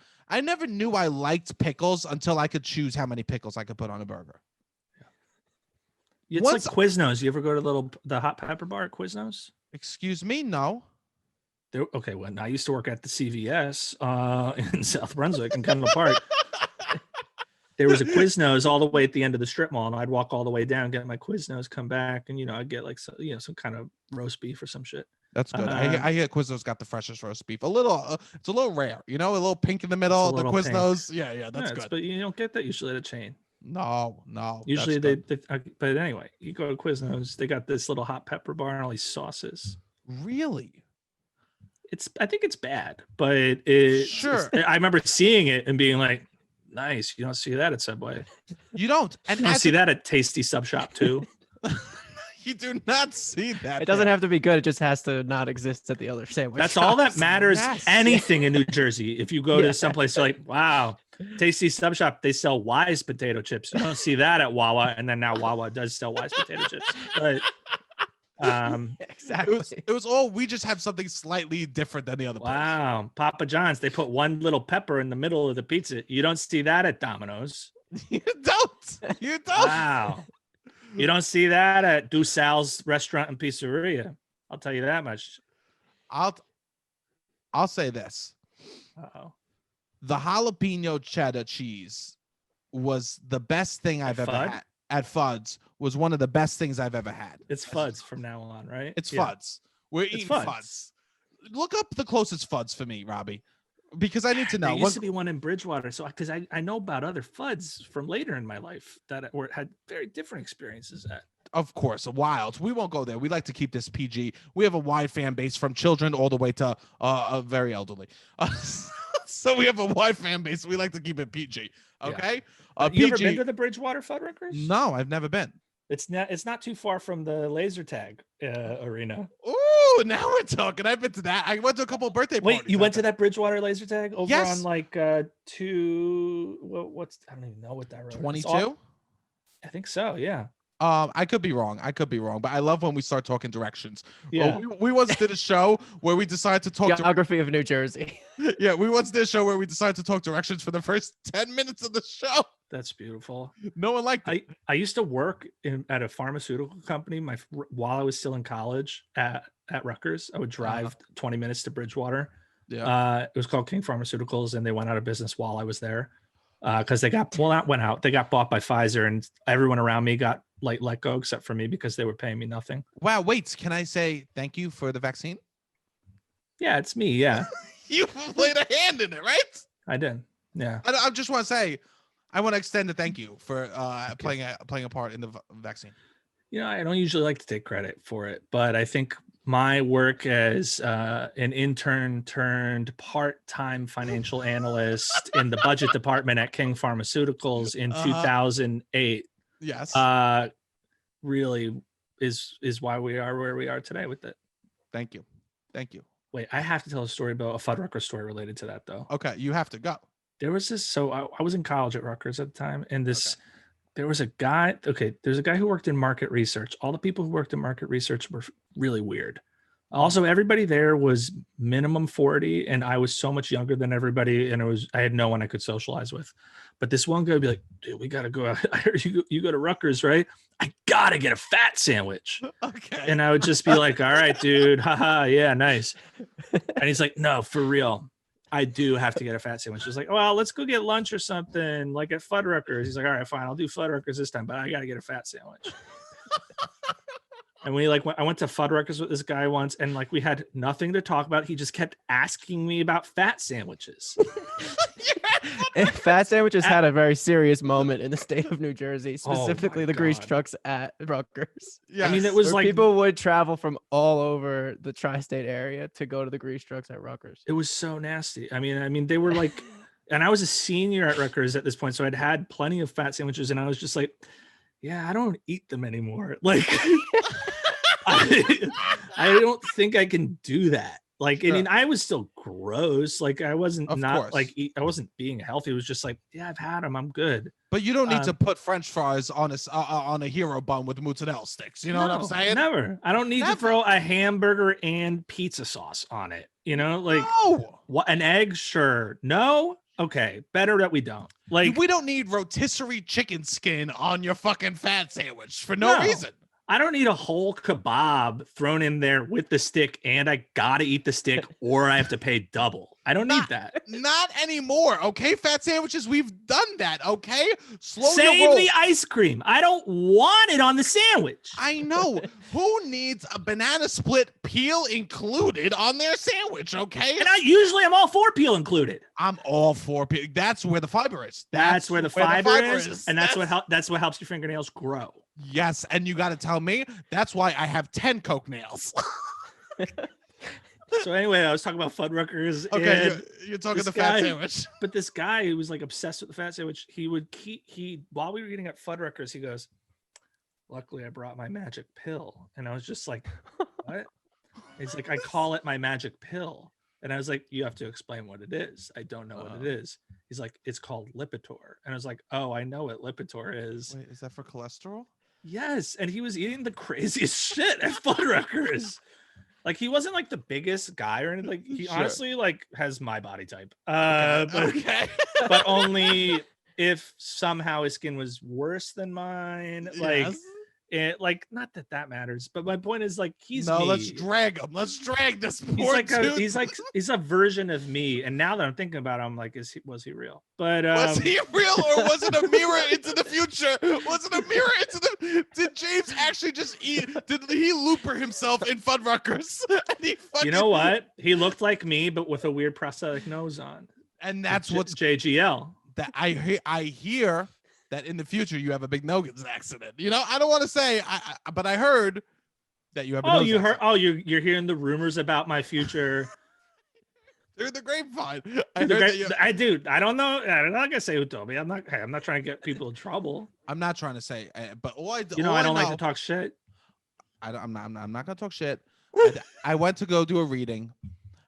knew I liked pickles until I could choose how many pickles I could put on a burger. it's Once- like Quiznos. You ever go to the hot pepper bar at Quiznos? Excuse me, no. Okay, when I used to work at the CVS in South Brunswick in Kendall Park, there was a Quiznos all the way at the end of the strip mall, and I'd walk all the way down, get my Quiznos, come back, and I'd get like some kind of roast beef or some shit. That's good. I hear Quiznos got the freshest roast beef. A little, it's a little rare, a little pink in the middle. The Quiznos, yeah, that's good. But you don't get that usually at a chain. No. Usually but anyway, you go to Quiznos, they got this little hot pepper bar and all these sauces. Really? I think it's bad, but Sure. I remember seeing it and being like, nice. You don't see that at Subway. You don't. And you don't see that at Tasty Sub Shop too. You do not see that. It doesn't have to be good. It just has to not exist at the other sandwich. That's shops. all that matters. Yes. Anything in New Jersey. If you go to someplace, you're like, wow, Tasty Sub Shop, they sell Wise potato chips. You don't see that at Wawa. And then now Wawa does sell Wise potato chips. But exactly. It was all, we just have something slightly different than the other place. Wow. Papa John's, they put one little pepper in the middle of the pizza. You don't see that at Domino's. You don't. Wow. You don't see that at Dusal's restaurant and pizzeria. I'll tell you that much. I'll say this. Uh-oh. The jalapeno cheddar cheese was the best thing I've ever had. At Fudd's was one of the best things I've ever had. It's Fudd's from now on, right? It's Fudd's. We're eating Fudd's. Look up the closest Fudd's for me, Robbie, because I need to know. There used to be one in Bridgewater, so because I know about other Fudd's from later in my life that had very different experiences at. Of course, Wilds. We won't go there. We like to keep this PG. We have a wide fan base from children all the way to very elderly. So we have a wide fan base. We like to keep it PG. Okay. You ever been to the Bridgewater Fuddruckers? No, I've never been. It's not too far from the laser tag arena. Ooh, now we're talking. I've been to that. I went to a couple of birthday parties. Wait, you went to that Bridgewater laser tag over Yes. on like what's I don't even know what that road is. 22? I think so, yeah. I could be wrong, but I love when we start talking directions. Yeah. We once did a show where we decided to talk Geography of New Jersey. Yeah, we once did a show where we decided to talk directions for the first 10 minutes of the show. That's beautiful. No one liked it. I used to work at a pharmaceutical company while I was still in college at Rutgers. I would drive 20 minutes to Bridgewater. Yeah. It was called King Pharmaceuticals, and they went out of business while I was there because they got they got bought by Pfizer, and everyone around me got let go except for me because they were paying me nothing. Wow, wait, can I say thank you for the vaccine? Yeah, it's me. Yeah. You played a hand in it, right? I did. Yeah. I just want to say, I want to extend a thank you for playing a part in the vaccine. I don't usually like to take credit for it, but I think my work as an intern turned part-time financial analyst in the budget department at King Pharmaceuticals in 2008. Yes. Really is why we are where we are today with it. Thank you. Wait, I have to tell a story about a Fuddruckers story related to that though. Okay, you have to go. There was this, so I was in college at Rutgers at the time, and there was a guy, there's a guy who worked in market research. All the people who worked in market research were really weird. Also, everybody there was minimum 40, and I was so much younger than everybody, and I had no one I could socialize with. But this one guy would be like, dude, we got to go out. I heard you go to Rutgers, right? I got to get a fat sandwich. Okay. And I would just be like, all right, dude. Haha, yeah, nice. And he's like, no, for real. I do have to get a fat sandwich. He's like, well, let's go get lunch or something like at Fuddruckers. He's like, all right, fine. I'll do Fuddruckers this time, but I got to get a fat sandwich. And I went to Fuddruckers with this guy once, and we had nothing to talk about. He just kept asking me about fat sandwiches. Fat sandwiches had a very serious moment in the state of New Jersey, specifically the grease trucks at Rutgers. Yeah, I mean, it was where people would travel from all over the tri-state area to go to the grease trucks at Rutgers. It was so nasty. I mean, they were like, and I was a senior at Rutgers at this point, so I'd had plenty of fat sandwiches, and I was just like, yeah, I don't eat them anymore. I don't think I can do that. I mean, I was still gross. I wasn't I wasn't being healthy. It was just yeah, I've had them. I'm good. But you don't need to put French fries on a hero bun with mozzarella sticks. You know what I'm saying? Never. I don't need to throw a hamburger and pizza sauce on it. No. What, an egg? Sure. No. Okay. Better that we don't. We don't need rotisserie chicken skin on your fucking fat sandwich for no reason. I don't need a whole kebab thrown in there with the stick, and I gotta eat the stick, or I have to pay double. I don't need that. Not anymore, okay? Fat sandwiches, we've done that, okay? Slow your Save roll. the ice cream. I don't want it on the sandwich. I know. Who needs a banana split peel included on their sandwich, okay? And I'm all for peel included. I'm all for peel. That's where the fiber is. That's where the fiber is. And that's what helps your fingernails grow. Yes, and you got to tell me that's why I have 10 Coke nails. So anyway, I was talking about Fuddruckers. Okay, and you're talking the this fat guy- sandwich. But this guy who was like obsessed with the fat sandwich, he while we were eating at Fuddruckers, he goes, "Luckily, I brought my magic pill," and I was just like, "What?" He's like, "I call it my magic pill," and I was like, "You have to explain what it is. I don't know what it is." He's like, "It's called Lipitor," and I was like, "Oh, I know what Lipitor is." Wait, is that for cholesterol? Yes, and he was eating the craziest shit at Fuddruckers. Like he wasn't like the biggest guy or anything. Like he Sure. honestly like has my body type. Okay. But only if somehow his skin was worse than mine. Like Yes. it, like not that matters. But my point is like he's No, me. let's drag him. Let's drag this He's poor like dude. he's a version of me. And now that I'm thinking about it, I'm like, was he real? But Was he real or was it a mirror into the future? Was it a mirror into the? Did James actually just eat? Did he looper himself in Fuddruckers? And he fucking, you know what? He looked like me, but with a weird prosthetic nose on. And that's J- what's JGL. that I hear that in the future you have a big nose accident. You know, I don't want to say, but I heard that you have. A Oh, nose you heard? accident. Oh, you're hearing the rumors about my future. Through the grapevine. I The heard great- that you. I don't know. I'm not gonna say who told me. I'm not trying to get people in trouble. I'm not trying to say, but all I You know, all I don't like know- to talk shit. I'm not gonna talk shit. I went to go do a reading.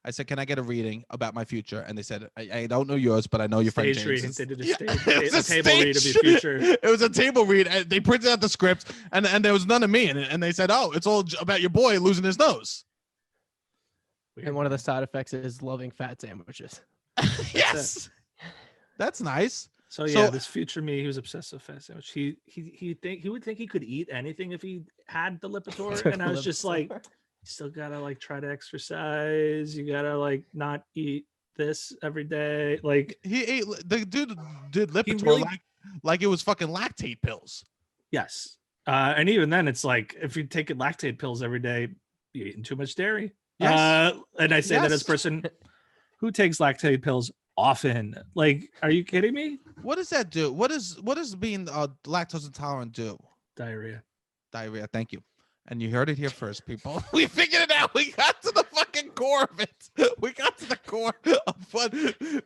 I said, "Can I get a reading about my future?" And they said, "I don't know yours, but I know your friend Stage James." reading. They did a Yeah, stage, it was a table read of your future. It was a table read. And they printed out the script, and there was none of me in it. And they said, "Oh, it's all about your boy losing his nose." And one of the side effects is loving fat sandwiches. Yes, that's nice. So yeah, So- this future me, he was obsessed with fat sandwich. He would think he could eat anything if he had the Lipitor, and I was just like, you still gotta like try to exercise. You gotta like not eat this every day. Like He ate the dude did Lipitor really- like it was fucking lactate pills. yes, and even then, it's like if you take lactate pills every day, you're eating too much dairy. Yes. And I say that as Yes. a person who takes lactate pills often. Like, are you kidding me? What does that do? What does being lactose intolerant do? Diarrhea. Diarrhea. Thank you. And you heard it here first, people. We figured it out. We got to the fucking core of it. We got to the core of fun.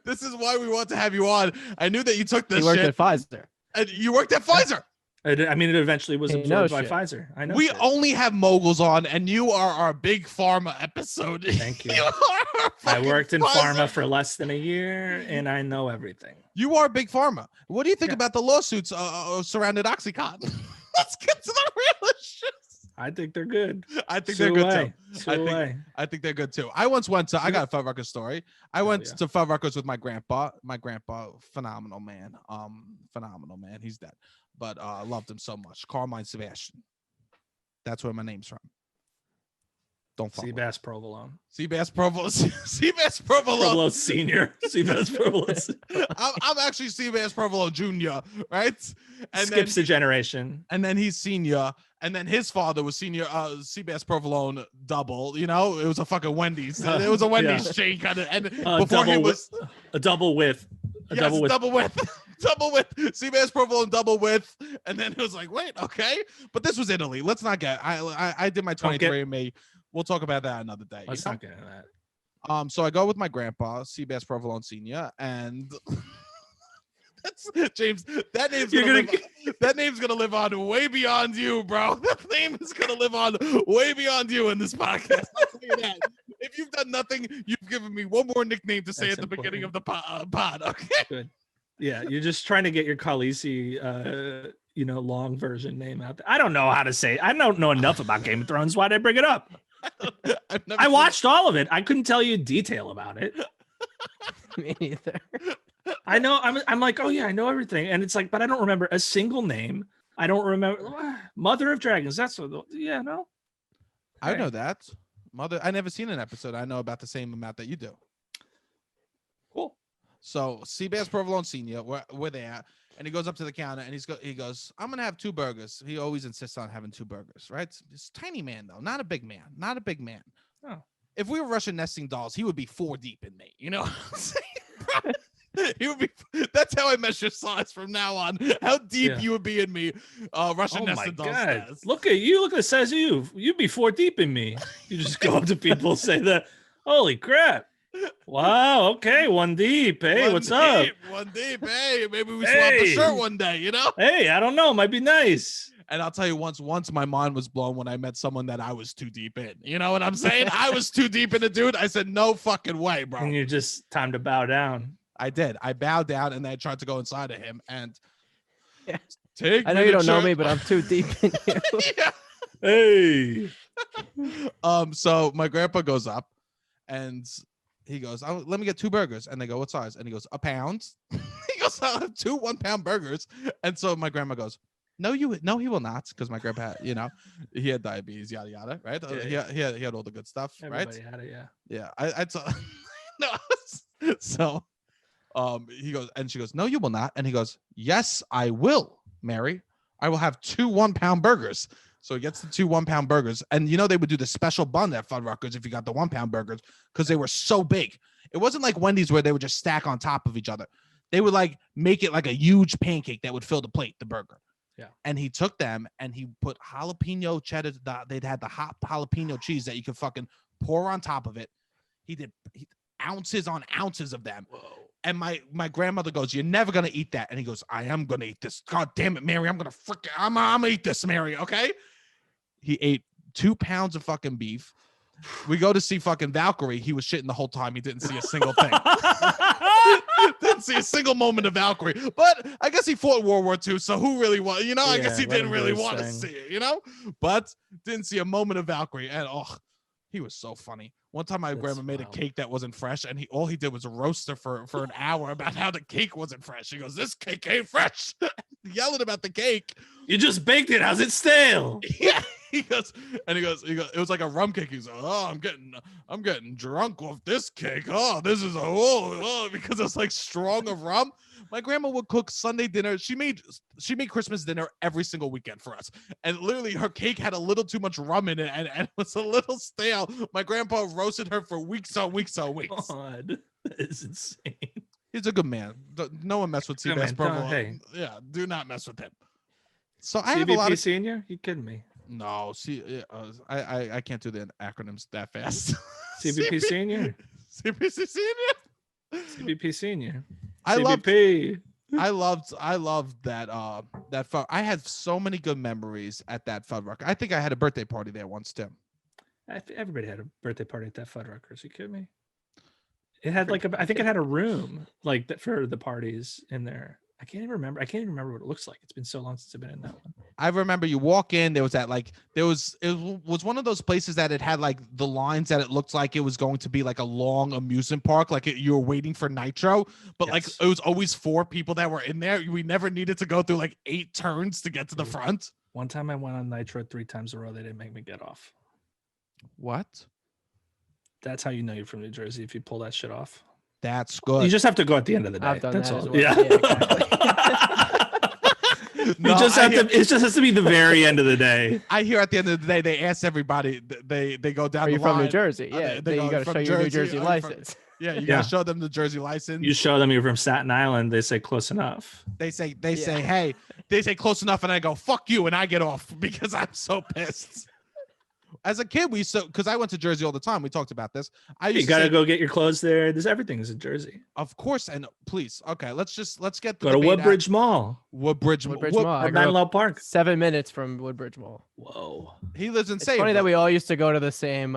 This is why we want to have you on. I knew that you took this He worked shit. at Pfizer. And you worked at Pfizer. I mean, it eventually was He absorbed knows by shit. Pfizer. I know. We shit. only have moguls on, and you are our big pharma episode. Thank you. You are our I fucking worked in Pfizer. pharma for less than a year, and I know everything. You are big pharma. What do you think Yeah. about the lawsuits surrounding OxyContin? Let's get to the real issues. I think they're good. I think they're good too. I think- Away. I think they're good too. I once went to. I got a Fuddruckers story. I went yeah. to Fuddruckers with my grandpa. My grandpa, phenomenal man. Phenomenal man. He's dead, but I loved him so much. Carmine Sebastian. That's where my name's from. Don't follow. Seabass Provolone. Seabass Provolone. Seabass Provolone. Provolone Senior. Seabass Provolone. I'm actually Seabass Provolone Junior, right? And Skips then, a generation. and then he's senior, and then his father was senior. Seabass Provolone double. You know, it was a fucking Wendy's. It was a Wendy's chain kind of. And before double he with- was A double with. A yes, double with. double width. Double width. Seabass Provolone double width. And then it was like, wait, okay. But this was Italy. Let's not get. I did my Don't get- 23andMe. We'll talk about that another day. Let's you know? not get into that. So I go with my grandpa, Seabass Provolone Senior, and that's James. That name's You're gonna, gonna live, that name's gonna live on way beyond you, bro. That name is gonna live on way beyond you in this podcast. I'll tell you that. If you've done nothing, you've given me one more nickname to say That's at the beginning important. of the pod. Okay. Good. Yeah, you're just trying to get your Khaleesi, long version name out there. I don't know how to say it. I don't know enough about Game of Thrones. Why'd I bring it up? I've never I seen watched all of it. I couldn't tell you detail about it. Me neither. I know. I'm like, oh yeah, I know everything, and it's like, but I don't remember a single name. I don't remember Mother of Dragons. That's what. Yeah, no. I Okay. know that. Mother, I never seen an episode. I know about the same amount that you do. So Seabass Provolone Senior, we're there, and he goes up to the counter and he goes, I'm gonna have 2 burgers. He always insists on having 2 burgers, right? This tiny man though, not a big man, not a big man. Oh. If we were Russian nesting dolls, he would be 4 deep in me. You know what I'm saying? He would be. That's how I measure size from now on. How deep you would be in me, Russian nesting dolls. Says. Look at you! Look at the size of you. You'd be 4 deep in me. You just go up to people and say that. Holy crap! Wow. Okay, 1 deep. Hey, what's up? 1 deep. Hey, maybe we swap a shirt one day. You know? Hey, I don't know. Might be nice. And I'll tell you, once my mind was blown when I met someone that I was too deep in. You know what I'm saying? I was too deep in a dude. I said, no fucking way, bro. And you just time to bow down. I did. I bowed down and then I tried to go inside of him and I know you don't know me, but I'm too deep in you. Yeah. Hey. So my grandpa goes up and he goes, let me get 2 burgers. And they go, what size? And he goes, a pound. He goes, I'll have 2 1-pound burgers. And so my grandma goes, no, he will not. Because my grandpa, you know, he had diabetes, yada, yada. Right. Yeah, He had all the good stuff. Everybody right. Had it. Yeah. Yeah. I no. So he goes, and she goes, no, you will not. And he goes, yes, I will, Mary. I will have 2 1-pound burgers. So he gets the 2 1-pound burgers. And you know, they would do the special bun at Fuddruckers if you got the 1-pound burgers because they were so big. It wasn't like Wendy's where they would just stack on top of each other. They would like make it like a huge pancake that would fill the plate, the burger. Yeah. And he took them and he put jalapeno cheddar. They'd had the hot jalapeno cheese that you could fucking pour on top of it. He did ounces on ounces of them. Whoa. And my grandmother goes, you're never going to eat that. And he goes, I am going to eat this. God damn it, Mary. I'm going to eat this, Mary. Okay. He ate 2 pounds of fucking beef. We go to see fucking Valkyrie. He was shitting the whole time. He didn't see a single thing. Didn't see a single moment of Valkyrie. But I guess he fought World War II. So who really was, you know, I guess he didn't really want to see it, you know, but didn't see a moment of Valkyrie. And he was so funny. One time my grandma made a cake that wasn't fresh, and all he did was roast her for an hour about how the cake wasn't fresh. He goes, this cake ain't fresh. Yelling about the cake. You just baked it. How's it stale? Yeah. He goes, it was like a rum cake. He's like, oh, I'm getting drunk off this cake. Oh, this is because it's like strong of rum. My grandma would cook Sunday dinner. She made Christmas dinner every single weekend for us. And literally her cake had a little too much rum in it and it was a little stale. My grandpa roasted her for weeks on weeks on weeks. God, that is insane. He's a good man. No one mess with Seabass Provolone. Hey. Yeah, do not mess with him. So I CBP have a lot of senior? You kidding me? No, I can't do the acronyms that fast. CBP senior? CBP senior? CBP senior. I CBP. loved that I had so many good memories at that Fuddrucker. I think I had a birthday party there once too. Everybody had a birthday party at that Fuddruckers. You kidding me? It had I think it had a room like that for the parties in there. I can't even remember what it looks like. It's been so long since I've been in that one. I remember you walk in, it was one of those places that it had like the lines that it looked like it was going to be like a long amusement park, like you were waiting for Nitro, but like it was always 4 people that were in there. We never needed to go through like 8 turns to get to the front. One time I went on Nitro 3 times in a row. They didn't make me get off. What? That's how you know you're from New Jersey if you pull that shit off. That's good. You just have to go at the end of the day. I've done That's that all. as well. Yeah. No, it just has to be the very end of the day. I hear at the end of the day they ask everybody. They go down. Are you the from line. New Jersey? Yeah, they you got to show your New Jersey license. Yeah, you gotta show them the Jersey license. You show them you're from Staten Island. They say close enough. They say, hey, they say close enough, and I go fuck you, and I get off because I'm so pissed. As a kid, because I went to Jersey all the time. We talked about this. You gotta go get your clothes there. There's everything is in Jersey. Of course, and please, okay, let's get the go to Woodbridge Mall. Woodbridge Mall. I grew Menlo up Park. 7 minutes from Woodbridge Mall. Whoa. He lives in. It's funny that we all used to go to the same.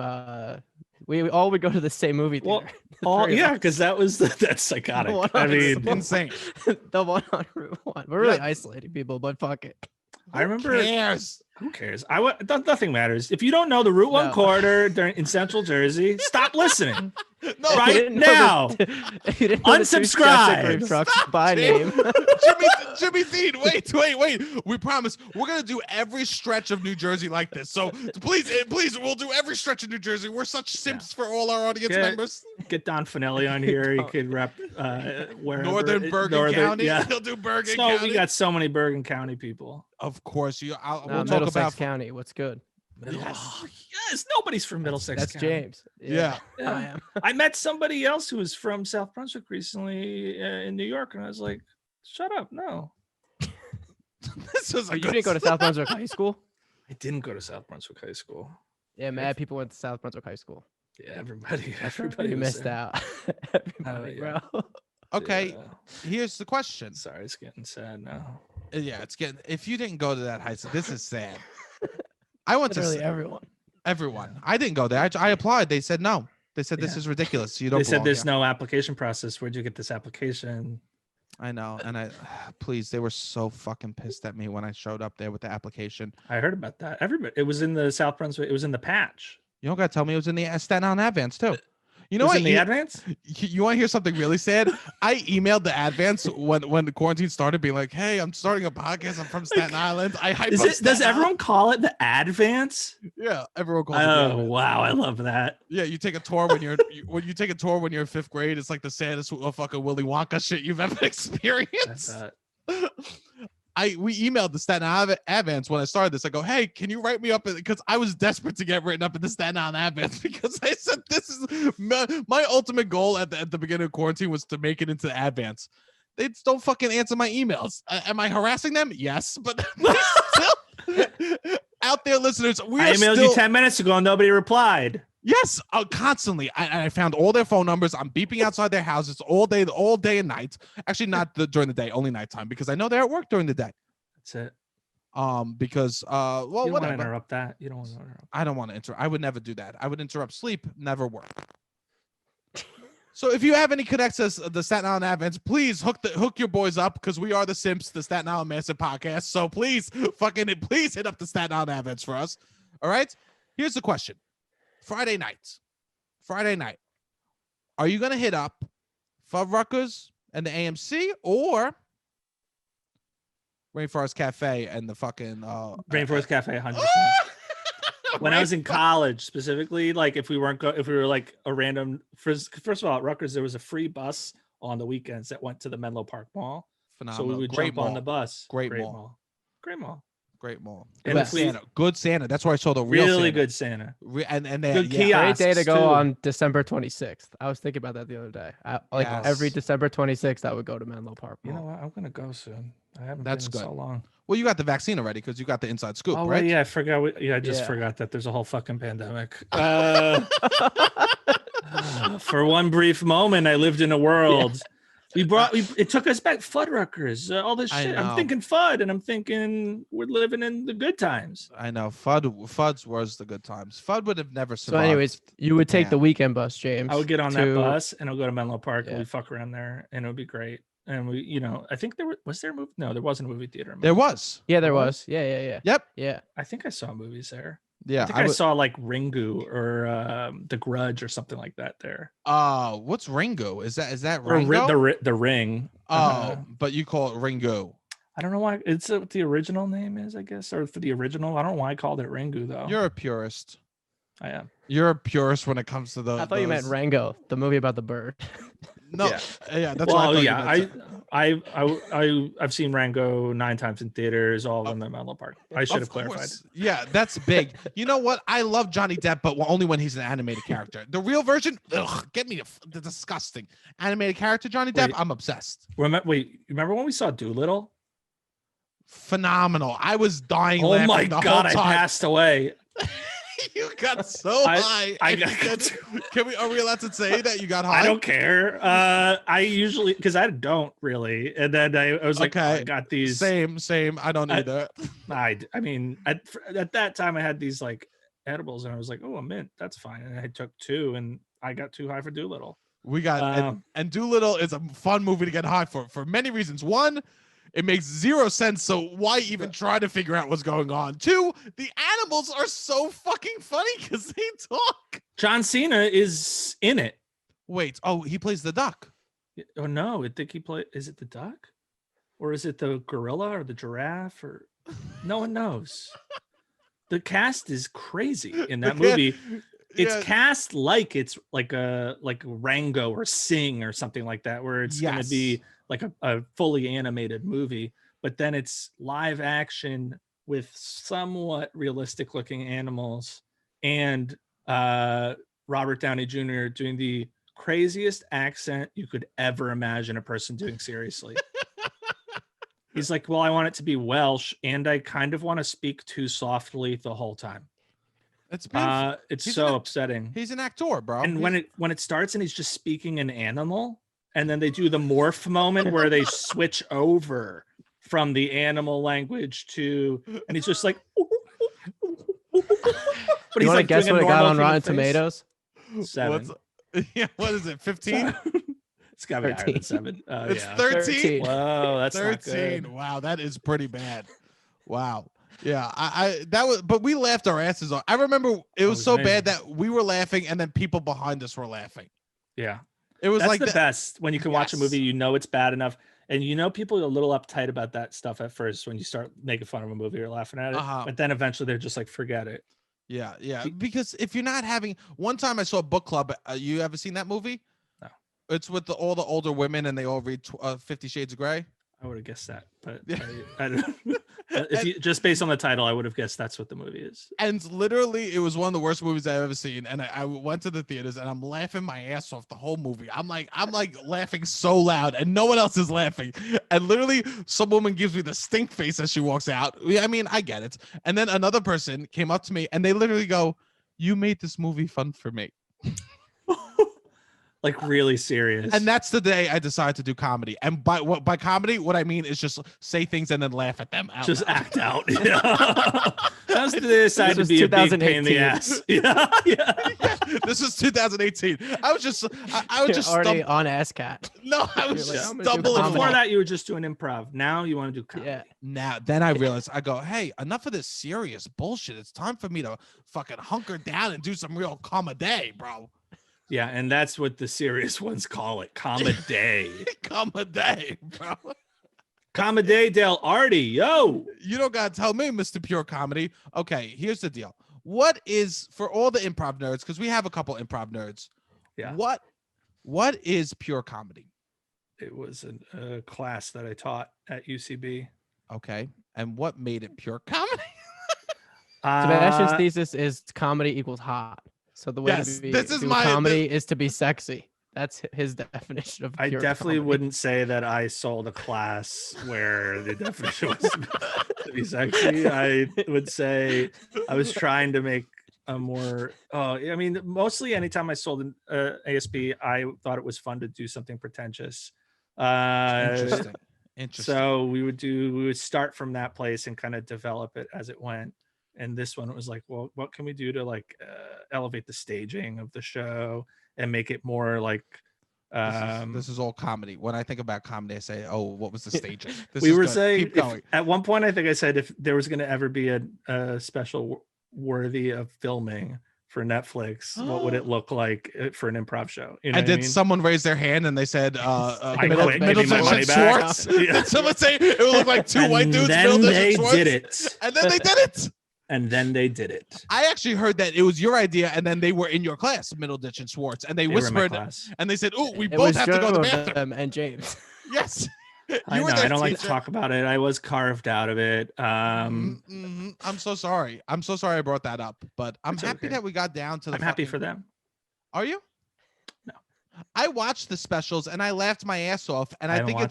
We all would go to the same movie theater. Well, yeah, because that's psychotic. I mean, insane. The one on Route 1. We're really isolating people, but fuck it. I remember. Who cares? Who cares? Nothing matters. If you don't know the Route 1 No. corridor in Central Jersey, stop listening. No, Right You didn't know now. if you didn't know the two steps at Unsubscribe. Grief Trucks Stop, by Jim. name. Jimmy Dean, wait. We promise we're gonna do every stretch of New Jersey like this. So please, we'll do every stretch of New Jersey. We're such simps for all our audience members. Get Don Finelli on here. He could rep wherever. Northern Bergen County. Yeah. He'll do Bergen So County. we got so many Bergen County people. Of course, we'll talk Middlesex about County. What's good? Yes, nobody's from Middlesex That's County. James. Yeah. I am. I met somebody else who was from South Brunswick recently in New York, and I was like, "Shut up, no." This was Oh, you didn't go to South Brunswick High School? I didn't go to South Brunswick High School. Yeah, mad people went to South Brunswick High School. Yeah, everybody You was missed there. out. Everybody, yeah. bro. Okay, Yeah. here's the question. Sorry, it's getting sad now. Yeah, it's getting. If you didn't go to that high school, this is sad. I went Literally to everyone. everyone. I didn't go there. I applied. They said no. They said this Yeah. is ridiculous. You don't. They said belong there's here. no application process. Where'd you get this application? I know, and please, they were so fucking pissed at me when I showed up there with the application. I heard about that. Everybody, it was in the South Brunswick. It was in the patch. You don't gotta tell me it was in the Staten Island Advance too. You know It was what? in the advance? You want to hear something really sad? I emailed the Advance when the quarantine started, being like, "Hey, I'm starting a podcast. I'm from Staten Island." I hype up Does Staten everyone Island. call it the advance? Yeah, everyone calls it. the Oh Advance. wow, I love that. Yeah, you take a tour when you're when you take a tour when you're in 5th grade. It's like the saddest fucking Willy Wonka shit you've ever experienced. We emailed the Staten Island Advance when I started this. I go, "Hey, can you write me up?" Because I was desperate to get written up in the Staten Island Advance because I said this is my ultimate goal at the beginning of quarantine was to make it into the Advance. They don't fucking answer my emails. Am I harassing them? Yes, but still, out there, listeners, we I are emailed still, you 10 minutes ago and nobody replied. Yes, constantly. I found all their phone numbers. I'm beeping outside their houses all day and night. Actually, not during the day, only nighttime because I know they're at work during the day. That's it. Because You don't want to whatever. interrupt that. You don't want to interrupt. I don't want to interrupt. I would never do that. I would interrupt sleep, never work. So if you have any connections to the Staten Island Advance, please hook your boys up because we are the Simps, the Staten Island Massive Podcast. So please hit up the Staten Island Advance for us. All right. Here's the question. Friday night, are you gonna hit up Fuddruckers and the AMC or Rainforest Cafe and the fucking Rainforest Cafe, 100%. When I was in college, specifically, like if we were like a random, first of all, at Rutgers, there was a free bus on the weekends that went to the Menlo Park Mall. phenomenal. So we would Great jump mall. on the bus. Great mall. Great mall. Great mall. And Good if we- Santa. Good Santa. That's where I saw the real Really Santa. good Santa. And they Good yeah. kiosk. Great day to go too. on December 26th. I was thinking about that the other day. Yes. Every December 26th, I would go to Menlo Park You know Mall. what? I'm gonna go soon. I haven't That's been in good. so long. Well, you got the vaccine already because you got the inside scoop, Oh right? wait, yeah, I forgot. I just Yeah. forgot that there's a whole fucking pandemic. For one brief moment, I lived in a world. It took us back. Fuddruckers, all this I shit. know. I'm thinking Fudd, and I'm thinking we're living in the good times. I know. Fudd's was the good times. Fudd would have never So, survived. anyways, you would take Yeah. the weekend bus, James. I would get on that to- bus and I'll go to Menlo Park and Yeah. we fuck around there, and it would be great. And we, I think was there a movie? No, there wasn't a movie theater. in there Menlo Park. was. Yeah, there What? was. Yeah. Yep. Yeah. I think I saw movies there. Yeah. I think I saw like Ringu or The Grudge or something like that there. What's Ringo? Is that Or Ringo? the Ring. Oh, but you call it Ringo. I don't know why it's what the original name is, I guess, or for the original. I don't know why I called it Ringu though. You're a purist. I am. You're a purist when it comes to the. I thought you meant those- Rango, the movie about the bird. No. Yeah. Yeah. That's what I Well, thought you yeah, meant. I've seen Rango 9 times in theaters, all of them at Menlo Park. I should have Of clarified. course. Yeah, that's big. You know what? I love Johnny Depp, but only when he's an animated character. The real version, get me the disgusting animated character Johnny Depp. Wait. I'm obsessed. Remember when we saw Doolittle? Phenomenal. I was dying. Oh laughing my the god, I whole time. passed away. You got so high. I and you got- said- Are we allowed to say that you got high? I don't care. I usually because I don't really, and then I was like, Okay. I got these. Same. I don't I- either. I mean, at that time I had these like edibles, and I was like, oh, a mint, that's fine. And I took 2, and I got too high for Doolittle. We got and Doolittle is a fun movie to get high for many reasons. One, It makes zero sense. So why even try to figure out what's going on? 2, the animals are so fucking funny because they talk. John Cena is in it. Wait, oh, he plays the duck. Oh no, I think he played. Is it the duck, or is it the gorilla or the giraffe? Or no one knows. The cast is crazy in that movie. It's cast like it's like Rango or Sing or something like that, where it's going to be like a fully animated movie, but then it's live action with somewhat realistic looking animals and Robert Downey Jr. doing the craziest accent you could ever imagine a person doing seriously. He's like, well, I want it to be Welsh and I kind of want to speak too softly the whole time. It's beautiful. It's so upsetting. He's an actor, bro. And when it starts and he's just speaking an animal, and then they do the morph moment where they switch over from the animal language to, and he's just like, but he's like, guess what it got on Rotten face. Tomatoes? 7. What is it? 15? It's got to be higher than 7. It's 13. Whoa, that's 13. not good. Wow, that is pretty bad. Wow. Yeah, but we laughed our asses off. I remember it was so bad that we were laughing and then people behind us were laughing. Yeah. It was That's like the best when you can watch a movie, you know it's bad enough, and you know people are a little uptight about that stuff at first when you start making fun of a movie or laughing at it, but then eventually they're just like, forget it. Yeah. Because if you're not having, one time I saw a book club. You ever seen that movie? No. It's with all the older women and they all read 50 Shades of Grey. I would have guessed that, but I don't. If you just based on the title, I would have guessed that's what the movie is. And literally, it was one of the worst movies I've ever seen. And I went to the theaters and I'm laughing my ass off the whole movie. I'm like laughing so loud, and no one else is laughing. And literally, some woman gives me the stink face as she walks out. I mean, I get it. And then another person came up to me and they literally go, "You made this movie fun for me." Like really serious. And that's the day I decided to do comedy. And by comedy, what I mean is just say things and then laugh at them out. Just loud. act out. Yeah. That's the decide to be a big pain in the ass. Yeah. This was 2018. I was just already on ASCAT. No, I was You're just like, stumbling. Before that, you were just doing improv. Now you want to do comedy. Yeah. Now, then I realized, I go, hey, enough of this serious bullshit. It's time for me to fucking hunker down and do some real comedy, bro. Yeah, and that's what the serious ones call it. Comedy. Comedy, bro. Comedy del Artie, yo. You don't gotta tell me, Mr. Pure Comedy. Okay, here's the deal. What is, for all the improv nerds, because we have a couple improv nerds. Yeah. What is pure comedy? It was a class that I taught at UCB. Okay, and what made it pure comedy? Sebastian's thesis is comedy equals hot. So the way to be comedy is to be sexy. That's his definition of pure I definitely comedy. wouldn't say that I sold a class where the definition was to be sexy. I would say I was trying to make a more I mean, mostly anytime I sold an ASP, I thought it was fun to do something pretentious. Interesting. So we would start from that place and kind of develop it as it went. And this one was like, well, what can we do to like elevate the staging of the show and make it more like this is all comedy. When I think about comedy, I say, oh, what was the staging? We were saying at one point, I think I said if there was going to ever be a special worthy of filming for Netflix, what would it look like for an improv show? You know, and did someone raise their hand and they said Middleton Schwartz? Did someone say it would look like two white dudes? Then they did it. And then they did it. And then they did it. I actually heard that it was your idea, and then they were in your class, Middleditch and Schwartz, and they whispered, and they said, "Oh, we both have to go to the bathroom." And James. Yes. I know. I don't like to talk about it. I was carved out of it. I'm so sorry. I'm so sorry I brought that up, but I'm happy that we got down to the. I'm happy for them. Are you? No. I watched the specials and I laughed my ass off, and I think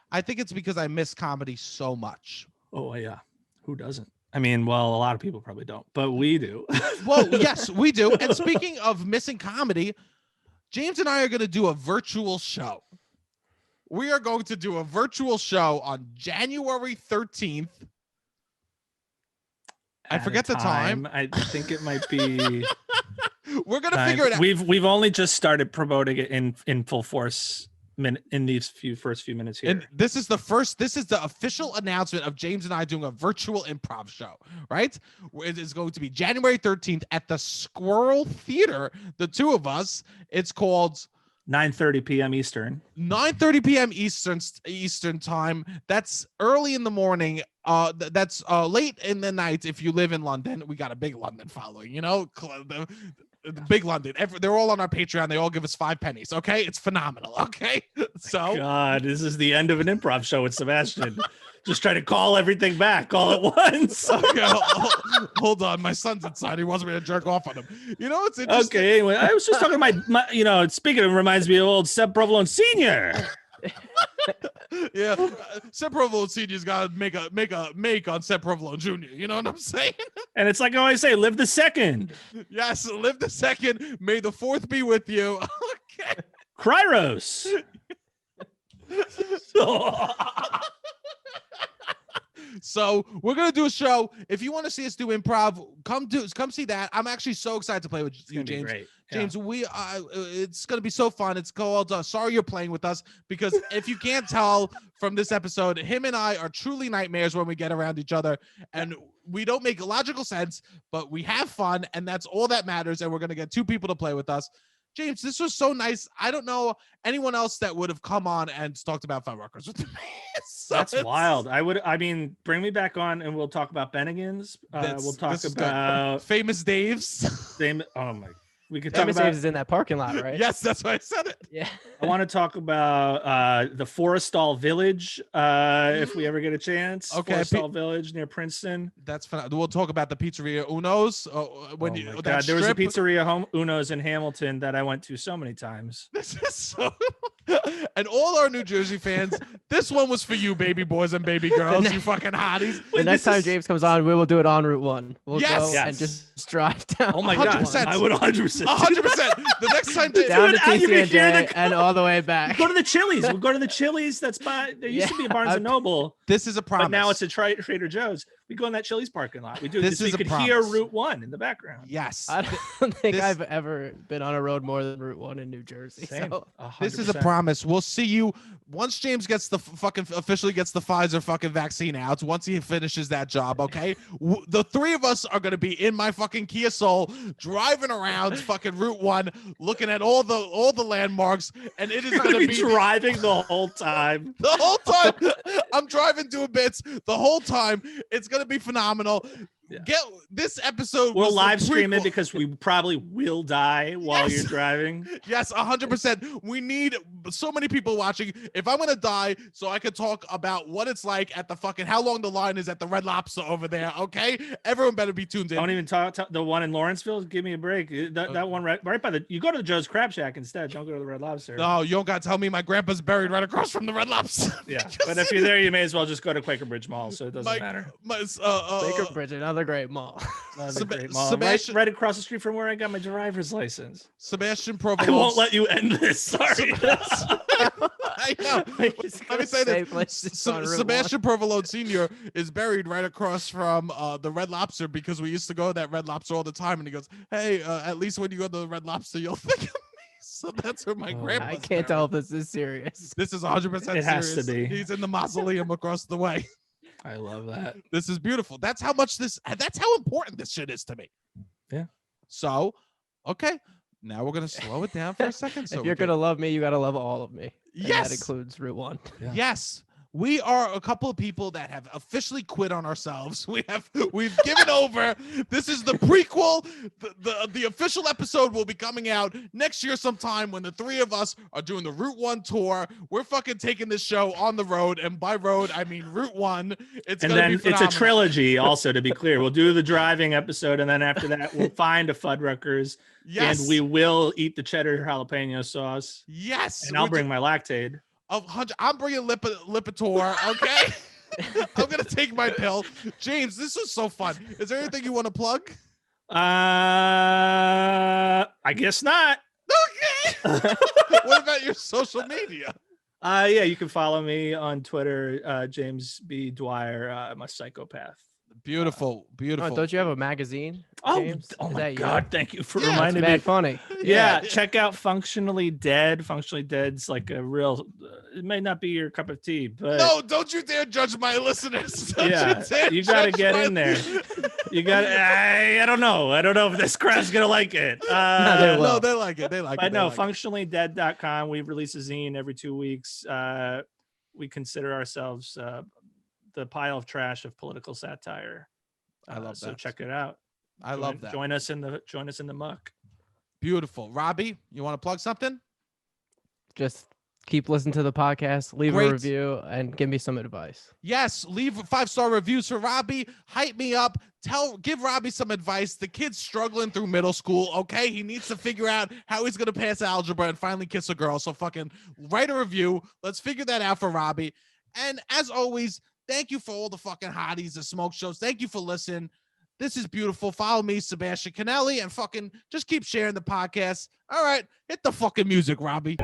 I think it's because I miss comedy so much. Oh yeah, who doesn't? I mean, well, a lot of people probably don't, but we do. Well, yes, we do. And speaking of missing comedy, James and I are going to do a virtual show. We are going to do a virtual show on January 13th. I forget the time. I think it might be. We're going to figure it out. We've only just started promoting it in full force in these first few minutes here. And this is the official announcement of James and I doing a virtual improv show, right? It is going to be January 13th at the Squirrel Theater. The two of us. It's called 9:30 p.m. Eastern. 9:30 p.m. Eastern time. That's early in the morning. That's late in the night if you live in London. We got a big London following, the big London. They're all on our Patreon. They all give us 5 pennies. Okay, it's phenomenal. Okay, so God, this is the end of an improv show with Sebastian. Just trying to call everything back all at once. Okay, hold on. My son's inside. He wants me to jerk off on him. It's interesting. Okay, anyway, I was just talking my speaking of, reminds me of old Seb Provolone Sr. Yeah, Seb Provolone Sr.'s got to make on Seb Provolone Jr. You know what I'm saying? And it's like I always say, live the second. Yes, live the second. May the fourth be with you. Okay. Kryros. So we're gonna do a show. If you want to see us do improv, come see that. I'm actually so excited to play with you, James. Great. James, it's gonna be so fun. It's called Sorry You're Playing With Us, because if you can't tell from this episode, him and I are truly nightmares when we get around each other, and we don't make logical sense, but we have fun, and that's all that matters. And we're gonna get 2 people to play with us. James, this was so nice. I don't know anyone else that would have come on and talked about Fuddruckers with me. That's wild. Bring me back on and we'll talk about Bennigan's. We'll talk about Famous Dave's. Oh my. We could Famous talk about Dave's is in that parking lot, right? Yes, that's why I said it. Yeah. I want to talk about the Forrestal Village if we ever get a chance. Okay, Forrestal Village near Princeton. That's fun. We'll talk about the pizzeria Uno's. There was a pizzeria Uno's in Hamilton that I went to so many times. This is so. And all our New Jersey fans, this one was for you, baby boys and baby girls, you fucking hotties. The next time James comes on, we will do it on Route 1. We'll go Yes. and just drive down. Oh my God. 100%. I would 100%. 100%. The next time down to you can hear TCNJ and all the way back. Go to the Chili's. We'll go to the Chili's. That's by. There used to be a Barnes and Noble. This is a promise. But now it's a Trader Joe's. We go in that Chili's parking lot. We do This so is you a could promise. hear Route 1 in the background. Yes. I don't think This- I've ever been on a road more than Route 1 in New Jersey. Same. So 100%. This is a promise. We'll see you once James gets the officially gets the Pfizer fucking vaccine out. Once he finishes that job, okay? The 3 of us are gonna be in my fucking Kia Soul, driving around fucking Route 1, looking at all the landmarks, and it is You're gonna be be driving the whole time. the whole time. I'm driving doing bits the whole time. It's gonna be phenomenal. Yeah. Get this episode. We'll was the live stream it prequel. because we probably will die while Yes. you're driving. Yes, 100%. We need so many people watching. If I'm gonna die, so I could talk about what it's like at the fucking how long the line is at the Red Lobster over there. Okay, everyone better be tuned in. Don't even talk the one in Lawrenceville. Give me a break. That one right by the. You go to the Joe's Crab Shack instead. Don't go to the Red Lobster. No, you don't gotta tell me my grandpa's buried right across from the Red Lobster. Yeah, but if you're there, you may as well just go to Quaker Bridge Mall. So it doesn't matter. Baker Bridge, another great mall. Another great mall. Sebastian- Right across the street from where I got my driver's license. Sebastian I Provolone. won't let you end this. Sorry. I know. Let me say this. Sebastian Provolone Sr. is buried right across from the Red Lobster because we used to go to that Red Lobster all the time. And he goes, hey, at least when you go to the Red Lobster, you'll think of me. So that's where my grandpa. I can't tell if this is serious. This is 100% It serious. has to be. He's in the mausoleum across the way. I love that. This is beautiful. That's how important this shit is to me. Yeah. So, okay. Now we're gonna slow it down for a second. So If you're gonna love me, you gotta love all of me. And Yes. that includes Route 1. Yeah. Yes. We are a couple of people that have officially quit on ourselves. We've given over. This is the prequel. The official episode will be coming out next year sometime when the 3 of us are doing the Route 1 tour. We're fucking taking this show on the road, and by road I mean Route 1. It's And gonna then be it's phenomenal. a trilogy. Also, to be clear, we'll do the driving episode, and then after that, we'll find a Fuddruckers, Yes. and we will eat the cheddar jalapeno sauce, Yes. and I'll bring my Lactaid. I'm bringing Lipitor, okay? I'm gonna take my pill. James, this was so fun. Is there anything you want to plug? I guess not. Okay. What about your social media? Yeah, you can follow me on Twitter, James B. Dwyer. I'm a psychopath. Beautiful. Oh, don't you have a magazine? Oh, James? oh Is my that you? God! Thank you for Yeah, it's reminding Mad me. funny. Yeah, check out Functionally Dead. Functionally Dead's like a real. It may not be your cup of tea, but No, don't you dare judge my listeners. Don't yeah, dare you got to judge get my- in there. You got. I don't know. I don't know if this crowd's gonna like it. they will. No, they like it. They like But it. no, They like it. functionallydead.com. We release a zine every 2 weeks. We consider ourselves the pile of trash of political satire. I love so that. check it out. I love that. Join us in the muck. Beautiful. Robbie, you want to plug something? Just keep listening to the podcast, leave Great. a review, and give me some advice. Yes, leave 5-star reviews for Robbie. Hype me up. Give Robbie some advice. The kid's struggling through middle school. Okay, he needs to figure out how he's gonna pass algebra and finally kiss a girl. So fucking write a review. Let's figure that out for Robbie. And as always, thank you for all the fucking hotties, the smoke shows. Thank you for listening. This is beautiful. Follow me, Sebastian Canelli, and fucking just keep sharing the podcast. All right, hit the fucking music, Robbie.